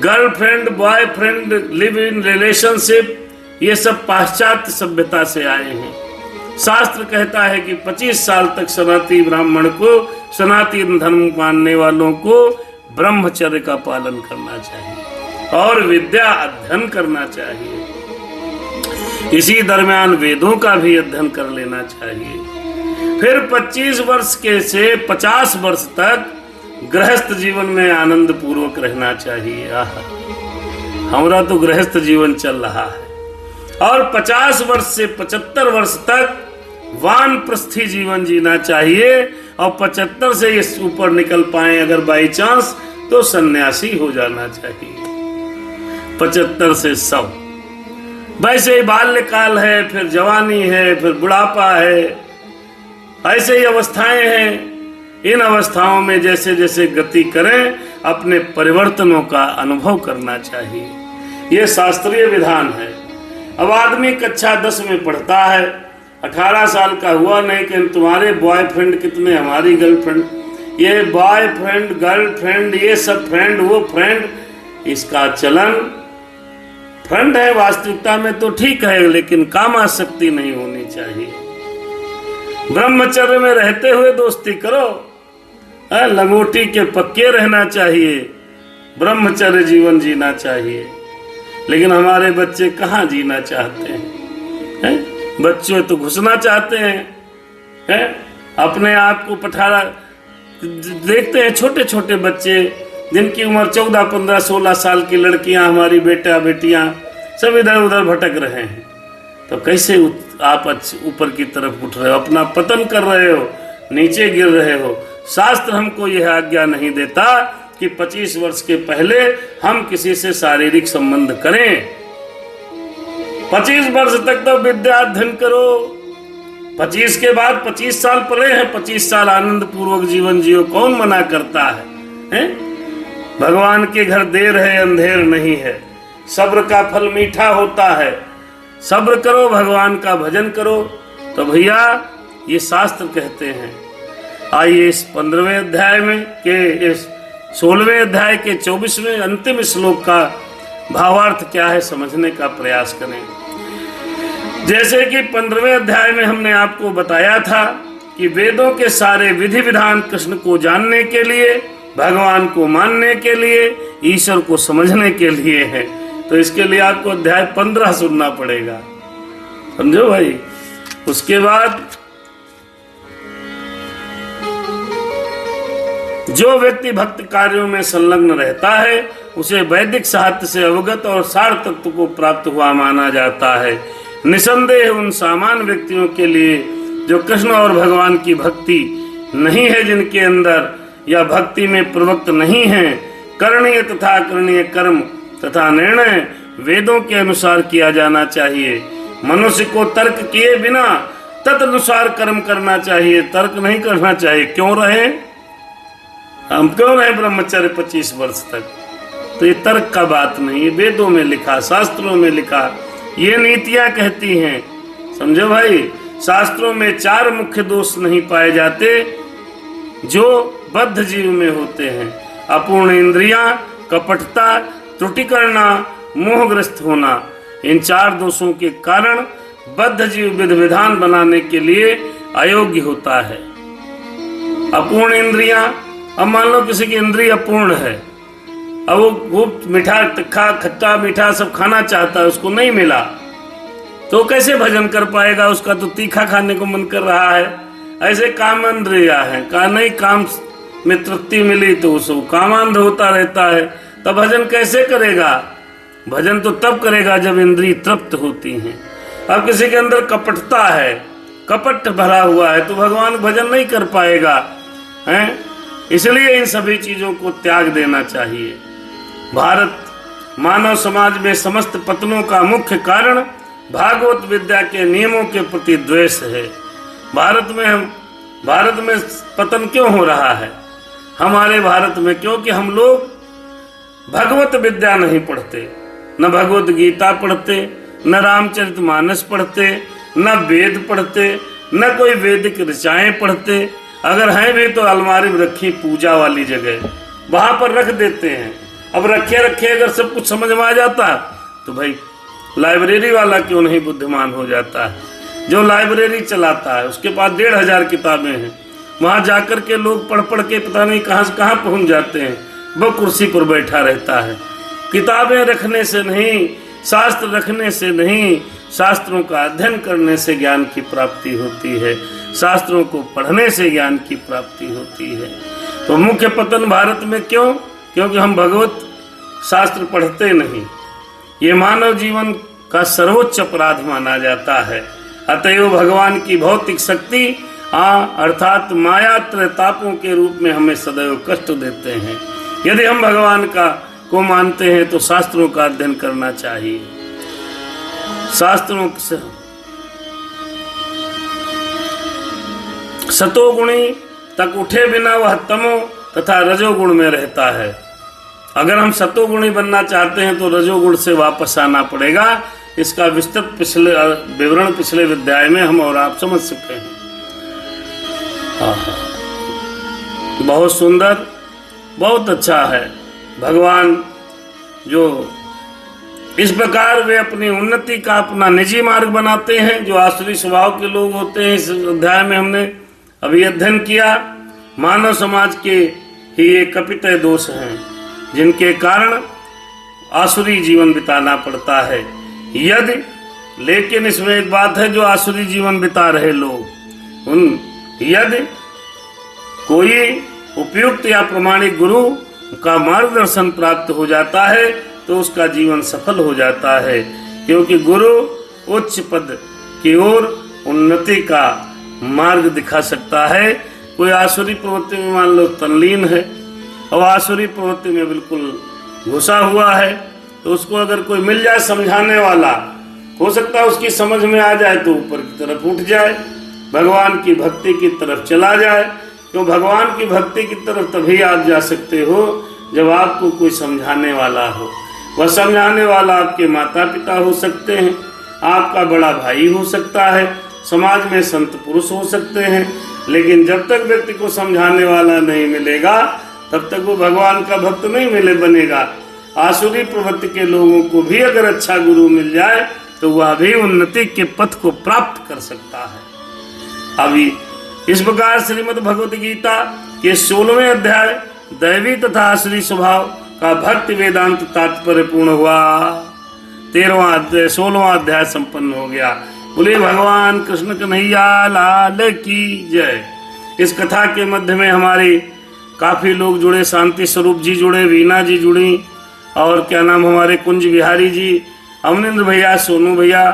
girlfriend boyfriend live in relationship, ये सब पाश्चात्य सभ्यता से आए हैं। शास्त्र कहता है कि 25 साल तक सनातनी ब्राह्मण को, सनातन धर्म मानने वालों को ब्रह्मचर्य का पालन करना चाहिए और विद्या अध्ययन करना चाहिए। इसी दरमियान वेदों का भी अध्ययन कर लेना चाहिए। फिर 25 वर्ष के से 50 वर्ष तक गृहस्थ जीवन में आनंद पूर्वक रहना चाहिए। हमारा तो गृहस्थ जीवन चल रहा है। और 50 वर्ष से 75 वर्ष तक वानप्रस्थी जीवन जीना चाहिए और 75 से इस ऊपर निकल पाए अगर बाई चांस तो सन्यासी हो जाना चाहिए। 75 से 100 वैसे ही बाल्यकाल है, फिर जवानी है, फिर बुढ़ापा है, ऐसे ही अवस्थाएं हैं। इन अवस्थाओं में जैसे जैसे गति करें अपने परिवर्तनों का अनुभव करना चाहिए। यह शास्त्रीय विधान है। अब आदमी कक्षा 10 में पढ़ता है, 18 साल का हुआ नहीं कि तुम्हारे बॉयफ्रेंड कितने, हमारी गर्लफ्रेंड, ये बॉयफ्रेंड गर्लफ्रेंड ये सब फ्रेंड, वो फ्रेंड, इसका चलन फ्रेंड है। वास्तविकता में तो ठीक है, लेकिन कामासक्ति नहीं होनी चाहिए। ब्रह्मचर्य में रहते हुए दोस्ती करो, लंगोटी के पक्के रहना चाहिए, ब्रह्मचर्य जीवन जीना चाहिए। लेकिन हमारे बच्चे कहाँ जीना चाहते हैं? बच्चे तो घुसना चाहते हैं, अपने आप को पठारा देखते हैं। छोटे छोटे बच्चे जिनकी उम्र 14, 15, 16 साल की लड़कियां, हमारी बेटा बेटियां सब इधर उधर भटक रहे हैं। तो कैसे आप ऊपर की तरफ उठ रहे हो, अपना पतन कर रहे हो, नीचे गिर रहे हो। शास्त्र हमको यह आज्ञा नहीं देता कि 25 वर्ष के पहले हम किसी से शारीरिक संबंध करें। 25 वर्ष तक तो विद्या अध्ययन करो, 25 के बाद 25 साल पड़े हैं, 25 साल आनंद पूर्वक जीवन जियो। कौन मना करता है? भगवान के घर देर है अंधेर नहीं है, सब्र का फल मीठा होता है। सब्र करो, भगवान का भजन करो। तो भैया ये शास्त्र कहते हैं। आइए इस 15वें अध्याय में के इस 16वें अध्याय के 24वें अंतिम श्लोक का भावार्थ क्या है समझने का प्रयास करें। जैसे कि 15वें अध्याय में हमने आपको बताया था कि वेदों के सारे विधि विधान कृष्ण को जानने के लिए, भगवान को मानने के लिए, ईश्वर को समझने के लिए है। तो इसके लिए आपको अध्याय 15 सुनना पड़ेगा, समझो भाई। उसके बाद जो व्यक्ति भक्त कार्यों में संलग्न रहता है उसे वैदिक साहित्य से अवगत और सार तत्व को प्राप्त हुआ माना जाता है। निसंदेह उन सामान्य व्यक्तियों के लिए जो कृष्ण और भगवान की भक्ति नहीं है, जिनके अंदर या भक्ति में प्रवृत्त नहीं है, करणीय तथा करणीय कर्म तथा निर्णय वेदों के अनुसार किया जाना चाहिए। मनुष्य को तर्क किए बिना तदनुसार कर्म करना चाहिए, तर्क नहीं करना चाहिए। क्यों रहे हम, क्यों रहे ब्रह्मचर्य 25 वर्ष तक? तो ये तर्क का बात नहीं, वेदों में लिखा, शास्त्रों में लिखा, ये नीतियां कहती हैं। समझो भाई, शास्त्रों में 4 मुख्य दोष नहीं पाए जाते जो बद्ध जीव में होते हैं। अपूर्ण इंद्रियां, कपटता, त्रुटि करना, मोहग्रस्त होना। इन 4 दोषों के कारण बद्ध जीव विधि विधान बनाने के लिए अयोग्य होता है। अपूर्ण इंद्रियां, अब मान लो किसी की इंद्रिय अपूर्ण है, अब वो खूब मीठा तीखा खट्टा मीठा सब खाना चाहता है, उसको नहीं मिला तो कैसे भजन कर पाएगा? उसका तो तीखा खाने को मन कर रहा है। ऐसे कामेंद्रिया है, का नहीं काम में तृप्ति मिली तो उसको कामांध होता रहता है, तब भजन कैसे करेगा? भजन तो तब करेगा जब इंद्रिय तृप्त होती हैं। अब किसी के अंदर कपटता है, कपट भरा हुआ है, तो भगवान भजन नहीं कर पाएगा हैं। इसलिए इन सभी चीजों को त्याग देना चाहिए। भारत मानव समाज में समस्त पतनों का मुख्य कारण भागवत विद्या के नियमों के प्रति द्वेष है। भारत में पतन क्यों हो रहा है? हमारे भारत में क्योंकि हम लोग भगवत विद्या नहीं पढ़ते, न भगवत गीता पढ़ते, न रामचरितमानस पढ़ते, न वेद पढ़ते, न कोई वैदिक ऋचाएं पढ़ते। अगर हैं भी तो अलमारी में रखी पूजा वाली जगह, वहां पर रख देते हैं। अब रखे अगर सब कुछ समझ में आ जाता तो भाई लाइब्रेरी वाला क्यों नहीं बुद्धिमान हो जाता है? जो लाइब्रेरी चलाता है उसके पास 1500 किताबें हैं, वहाँ जाकर के लोग पढ़ पढ़ के पता नहीं कहाँ से कहाँ पहुँच जाते हैं। वो कुर्सी पर बैठा रहता है। किताबें रखने से नहीं, शास्त्र रखने से नहीं, शास्त्रों का अध्ययन करने से ज्ञान की प्राप्ति होती है, शास्त्रों को पढ़ने से ज्ञान की प्राप्ति होती है। तो मुख्य पतन भारत में क्यों? क्योंकि हम भगवत शास्त्र पढ़ते नहीं। ये मानव जीवन का सर्वोच्च अपराध माना जाता है। अतएव भगवान की भौतिक शक्ति अर्थात माया त्रैतापों के रूप में हमें सदैव कष्ट देते हैं। यदि हम भगवान को मानते हैं तो शास्त्रों का अध्ययन करना चाहिए। शास्त्रों से सतोगुणी तक उठे बिना वह तमो तथा रजोगुण में रहता है। अगर हम सतोगुणी बनना चाहते हैं तो रजोगुण से वापस आना पड़ेगा। इसका विस्तृत विवरण पिछले अध्याय में हम और आप समझ चुके हैं। बहुत सुंदर, बहुत अच्छा है। भगवान जो इस प्रकार वे अपनी उन्नति का अपना निजी मार्ग बनाते हैं। जो आसुरी स्वभाव के लोग होते हैं, इस अध्याय में हमने अभी अध्ययन किया, मानव समाज के ही ये कपितय दोष हैं जिनके कारण आसुरी जीवन बिताना पड़ता है। यदि लेकिन इसमें एक बात है, जो आसुरी जीवन बिता रहे लोग यदि कोई उपयुक्त या प्रमाणिक गुरु का मार्गदर्शन प्राप्त हो जाता है तो उसका जीवन सफल हो जाता है, क्योंकि गुरु उच्च पद की ओर उन्नति का मार्ग दिखा सकता है। कोई आसुरी प्रवृत्ति में मान लो तल्लीन है और आसुरी प्रवृत्ति में बिल्कुल घुसा हुआ है, तो उसको अगर कोई मिल जाए समझाने वाला, हो सकता है उसकी समझ में आ जाए तो ऊपर की तरफ उठ जाए, भगवान की भक्ति की तरफ चला जाए। तो भगवान की भक्ति की तरफ तभी आप जा सकते हो जब आपको कोई समझाने वाला हो। वह समझाने वाला आपके माता पिता हो सकते हैं, आपका बड़ा भाई हो सकता है, समाज में संत पुरुष हो सकते हैं, लेकिन जब तक व्यक्ति को समझाने वाला नहीं मिलेगा तब तक वो भगवान का भक्त नहीं बनेगा। आसुरी प्रवृत्ति के लोगों को भी अगर अच्छा गुरु मिल जाए तो वह भी उन्नति के पथ को प्राप्त कर सकता है। अभी इस प्रकार श्रीमद् भगवत गीता के 16वें अध्याय दैवी तथा आसुरी स्वभाव का भक्ति वेदांत तात्पर्य पूर्ण हुआ। 16वां अध्याय संपन्न हो गया। बोले भगवान कृष्ण कन्हैया लाल की जय। इस कथा के मध्य में हमारे काफी लोग जुड़े, शांति स्वरूप जी जुड़े, वीना जी जुड़ी, और क्या नाम हमारे कुंज बिहारी जी, अमनिंद्र भैया, सोनू भैया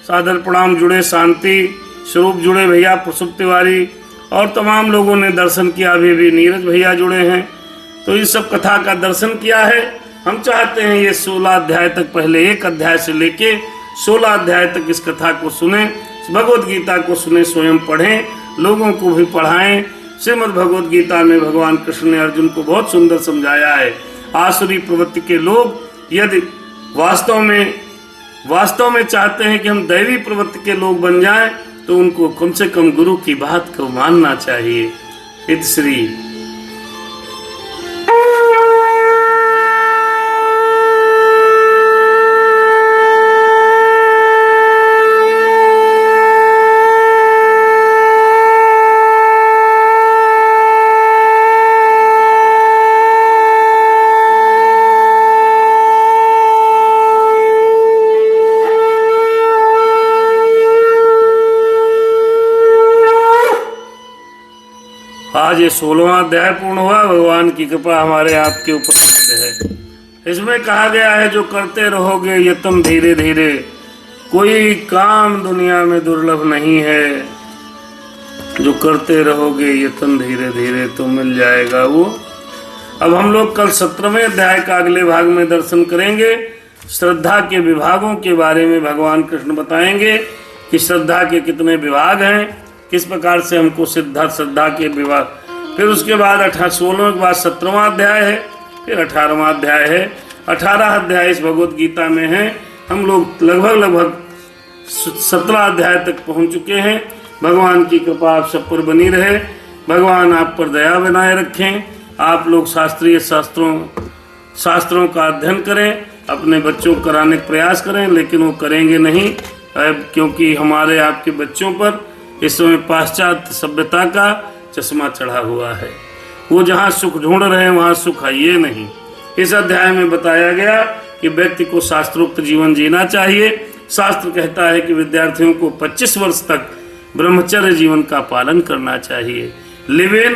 सादर प्रणाम जुड़े, शांति स्वरूप जुड़े भैया, प्रसुप तिवारी, और तमाम लोगों ने दर्शन किया। अभी भी नीरज भैया जुड़े हैं। तो इस सब कथा का दर्शन किया है। हम चाहते हैं ये 16 अध्याय तक, पहले एक अध्याय से लेके 16 अध्याय तक इस कथा को सुने, भगवत गीता को सुने, स्वयं पढ़ें, लोगों को भी पढ़ाएं। श्रीमद् भगवत गीता में भगवान कृष्ण ने अर्जुन को बहुत सुंदर समझाया है। आसुरी प्रवृत्ति के लोग यदि वास्तव में चाहते हैं कि हम दैवी प्रवृत्ति के लोग बन जाएं, तो उनको कम से कम गुरु की बात को मानना चाहिए। इतश्री। आज ये 16वां अध्याय पूर्ण हुआ। भगवान की कृपा हमारे आपके ऊपर है। इसमें कहा गया है, जो करते रहोगे यत्न धीरे धीरे, कोई काम दुनिया में दुर्लभ नहीं है। जो करते रहोगे यत्न धीरे धीरे तो मिल जाएगा वो। अब हम लोग कल 17वें अध्याय का अगले भाग में दर्शन करेंगे। श्रद्धा के विभागों के बारे में भगवान कृष्ण बताएंगे कि श्रद्धा के कितने विभाग हैं, किस प्रकार से हमको श्रद्धा के विभाग। फिर उसके बाद 16 के बाद 17वां अध्याय है, फिर 18वां अध्याय है। 18 अध्याय इस भगवत गीता में है। हम लोग लगभग 17 अध्याय तक पहुंच चुके हैं। भगवान की कृपा आप सब पर बनी रहे। भगवान आप पर दया बनाए रखें। आप लोग शास्त्रीय शास्त्रों का अध्ययन करें, अपने बच्चों को कराने का प्रयास करें, लेकिन वो करेंगे नहीं क्योंकि हमारे आपके बच्चों पर इस समय पाश्चात्य सभ्यता का चश्मा चढ़ा हुआ है। वो जहाँ सुख ढूंढ रहे हैं वहाँ सुख है ये नहीं। इस अध्याय में बताया गया कि व्यक्ति को शास्त्रोक्त जीवन जीना चाहिए। शास्त्र कहता है कि विद्यार्थियों को 25 वर्ष तक ब्रह्मचर्य जीवन का पालन करना चाहिए। लिव इन,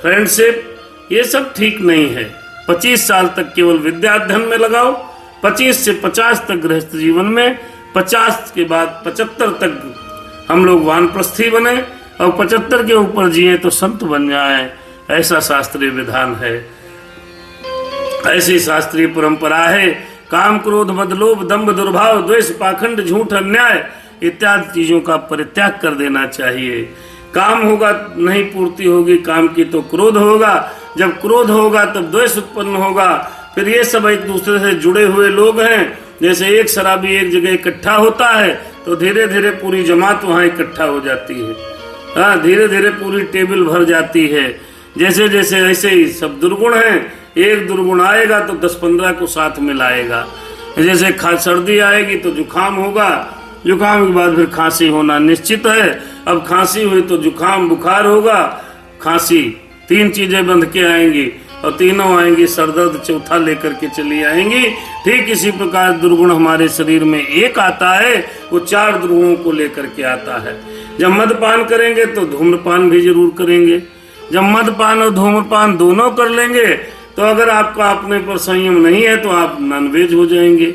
फ्रेंडशिप, ये सब ठीक नहीं है। 25 साल तक केवल विद्या अध्ययन में लगाओ, 25 से 50 तक गृहस्थ जीवन में, 50 के बाद 75 तक हम लोग वानप्रस्थी बने और 75 के ऊपर जिए तो संत बन जाए। ऐसा शास्त्रीय विधान है, ऐसी शास्त्रीय परंपरा है। काम, क्रोध, मद, लोभ, दंभ, दुर्भाव, द्वेष, पाखंड, झूठ, अन्याय इत्यादि चीजों का परित्याग कर देना चाहिए। काम होगा नहीं पूर्ति होगी काम की तो क्रोध होगा, जब क्रोध होगा तब द्वेष उत्पन्न होगा। फिर ये सब एक दूसरे से जुड़े हुए लोग हैं। जैसे एक शराबी एक जगह इकट्ठा होता है तो धीरे धीरे पूरी जमात वहाँ इकट्ठा हो जाती है। हाँ, धीरे धीरे पूरी टेबल भर जाती है। जैसे जैसे ऐसे ही सब दुर्गुण हैं, एक दुर्गुण आएगा तो 10-15 को साथ में लाएगा। जैसे सर्दी आएगी तो जुकाम होगा, जुकाम के बाद फिर खांसी होना निश्चित है। अब खांसी हुई तो जुकाम बुखार होगा, खांसी, 3 चीजें बंध के आएंगी और तीनों आएंगी, सरदर्द चौथा लेकर के चली आएंगी। ठीक इसी प्रकार दुर्गुण हमारे शरीर में एक आता है, वो 4 दुर्गुणों को लेकर के आता है। जब मदपान करेंगे तो धूम्रपान भी जरूर करेंगे। जब मदपान और धूम्रपान दोनों कर लेंगे तो अगर आपका अपने पर संयम नहीं है तो आप नॉनवेज हो जाएंगे।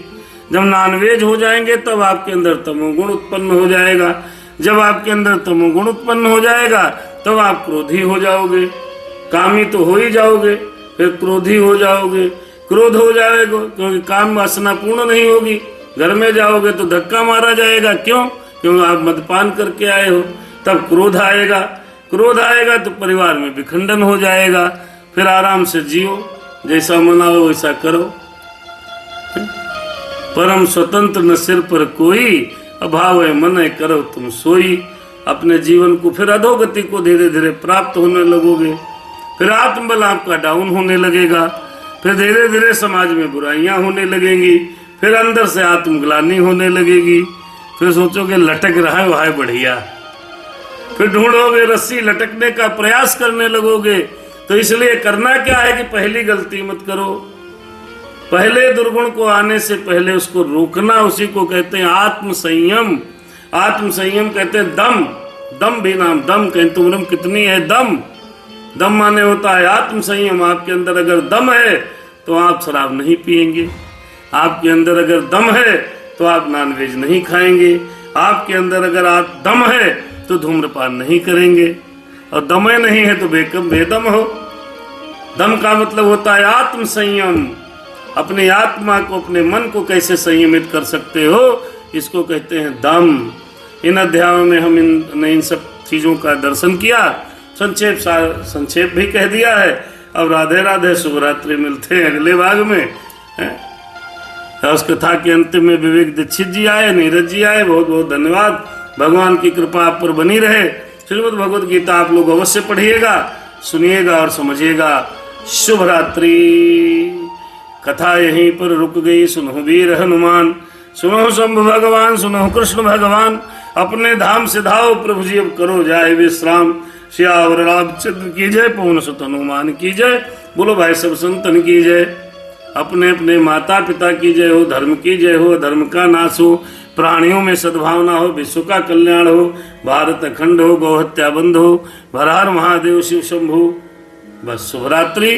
जब नॉनवेज हो जाएंगे तब आपके अंदर तमोगुण उत्पन्न हो जाएगा। जब आपके अंदर तमोगुण उत्पन्न हो जाएगा तब आप क्रोधी हो जाओगे, कामी तो हो ही जाओगे, फिर क्रोधी हो जाओगे। क्रोध हो जाएगा क्योंकि काम वासना पूर्ण नहीं होगी। घर में जाओगे तो धक्का मारा जाएगा, क्यों? क्योंकि आप मदपान करके आए हो। तब क्रोध आएगा, क्रोध आएगा तो परिवार में विखंडन हो जाएगा। फिर आराम से जियो, जैसा मनाओ वैसा करो। परम स्वतंत्र न सिर पर कोई, अभाव है मन है करो तुम सोई। अपने जीवन को फिर अधोगति को धीरे धीरे प्राप्त होने लगोगे। फिर आत्मबल आपका डाउन होने लगेगा। फिर धीरे धीरे समाज में बुराइयां होने लगेंगी। फिर अंदर से आत्मग्लानि होने लगेगी। फिर सोचोगे लटक रहा है वह बढ़िया। फिर ढूंढोगे रस्सी, लटकने का प्रयास करने लगोगे। तो इसलिए करना क्या है कि पहली गलती मत करो। पहले दुर्गुण को आने से पहले उसको रोकना, उसी को कहते हैं आत्म संयम। आत्म संयम कहते हैं दम। दम भी नाम, दम कहें तुम कितनी है दम। दम माने होता है आत्म संयम। आपके अंदर अगर दम है तो आप शराब नहीं पिएंगे। आपके अंदर अगर दम है तो आप नॉनवेज नहीं खाएंगे। आपके अंदर अगर आप दम है तो धूम्रपान नहीं करेंगे। और दमे नहीं है तो बेदम हो। दम का मतलब होता है आत्म संयम। अपनी आत्मा को, अपने मन को कैसे संयमित कर सकते हो, इसको कहते हैं दम। इन अध्यायों में हम इन सब चीजों का दर्शन किया। संक्षेप भी कह दिया है। अब राधे राधे, शुभ रात्रि। मिलते हैं अगले भाग में। उस कथा के अंत में विवेक दीक्षित जी आए, नीरज जी आए। बहुत बहुत धन्यवाद। भगवान की कृपा आप पर बनी रहे। श्रीमद् भगवद गीता आप लोग अवश्य पढ़िएगा, सुनिएगा और समझिएगा। शुभ रात्रि। कथा यहीं पर रुक गई। सुनो वीर हनुमान, सुनो शंभु भगवान, सुनो कृष्ण भगवान। अपने धाम से धाओ, प्रभु जी अब करो जाए विश्राम। श्यावर रामचंद्र की जय, पवन सुत हनुमान की जय। बोलो भाई सब संतन की जय। अपने अपने माता पिता की जय हो, धर्म की जय हो, धर्म का नाश हो, प्राणियों में सद्भावना हो, विश्व का कल्याण हो, भारत अखंड हो, गौहत्या बंद हो। हर हर महादेव शिव शंभु। बस शुभ रात्रि।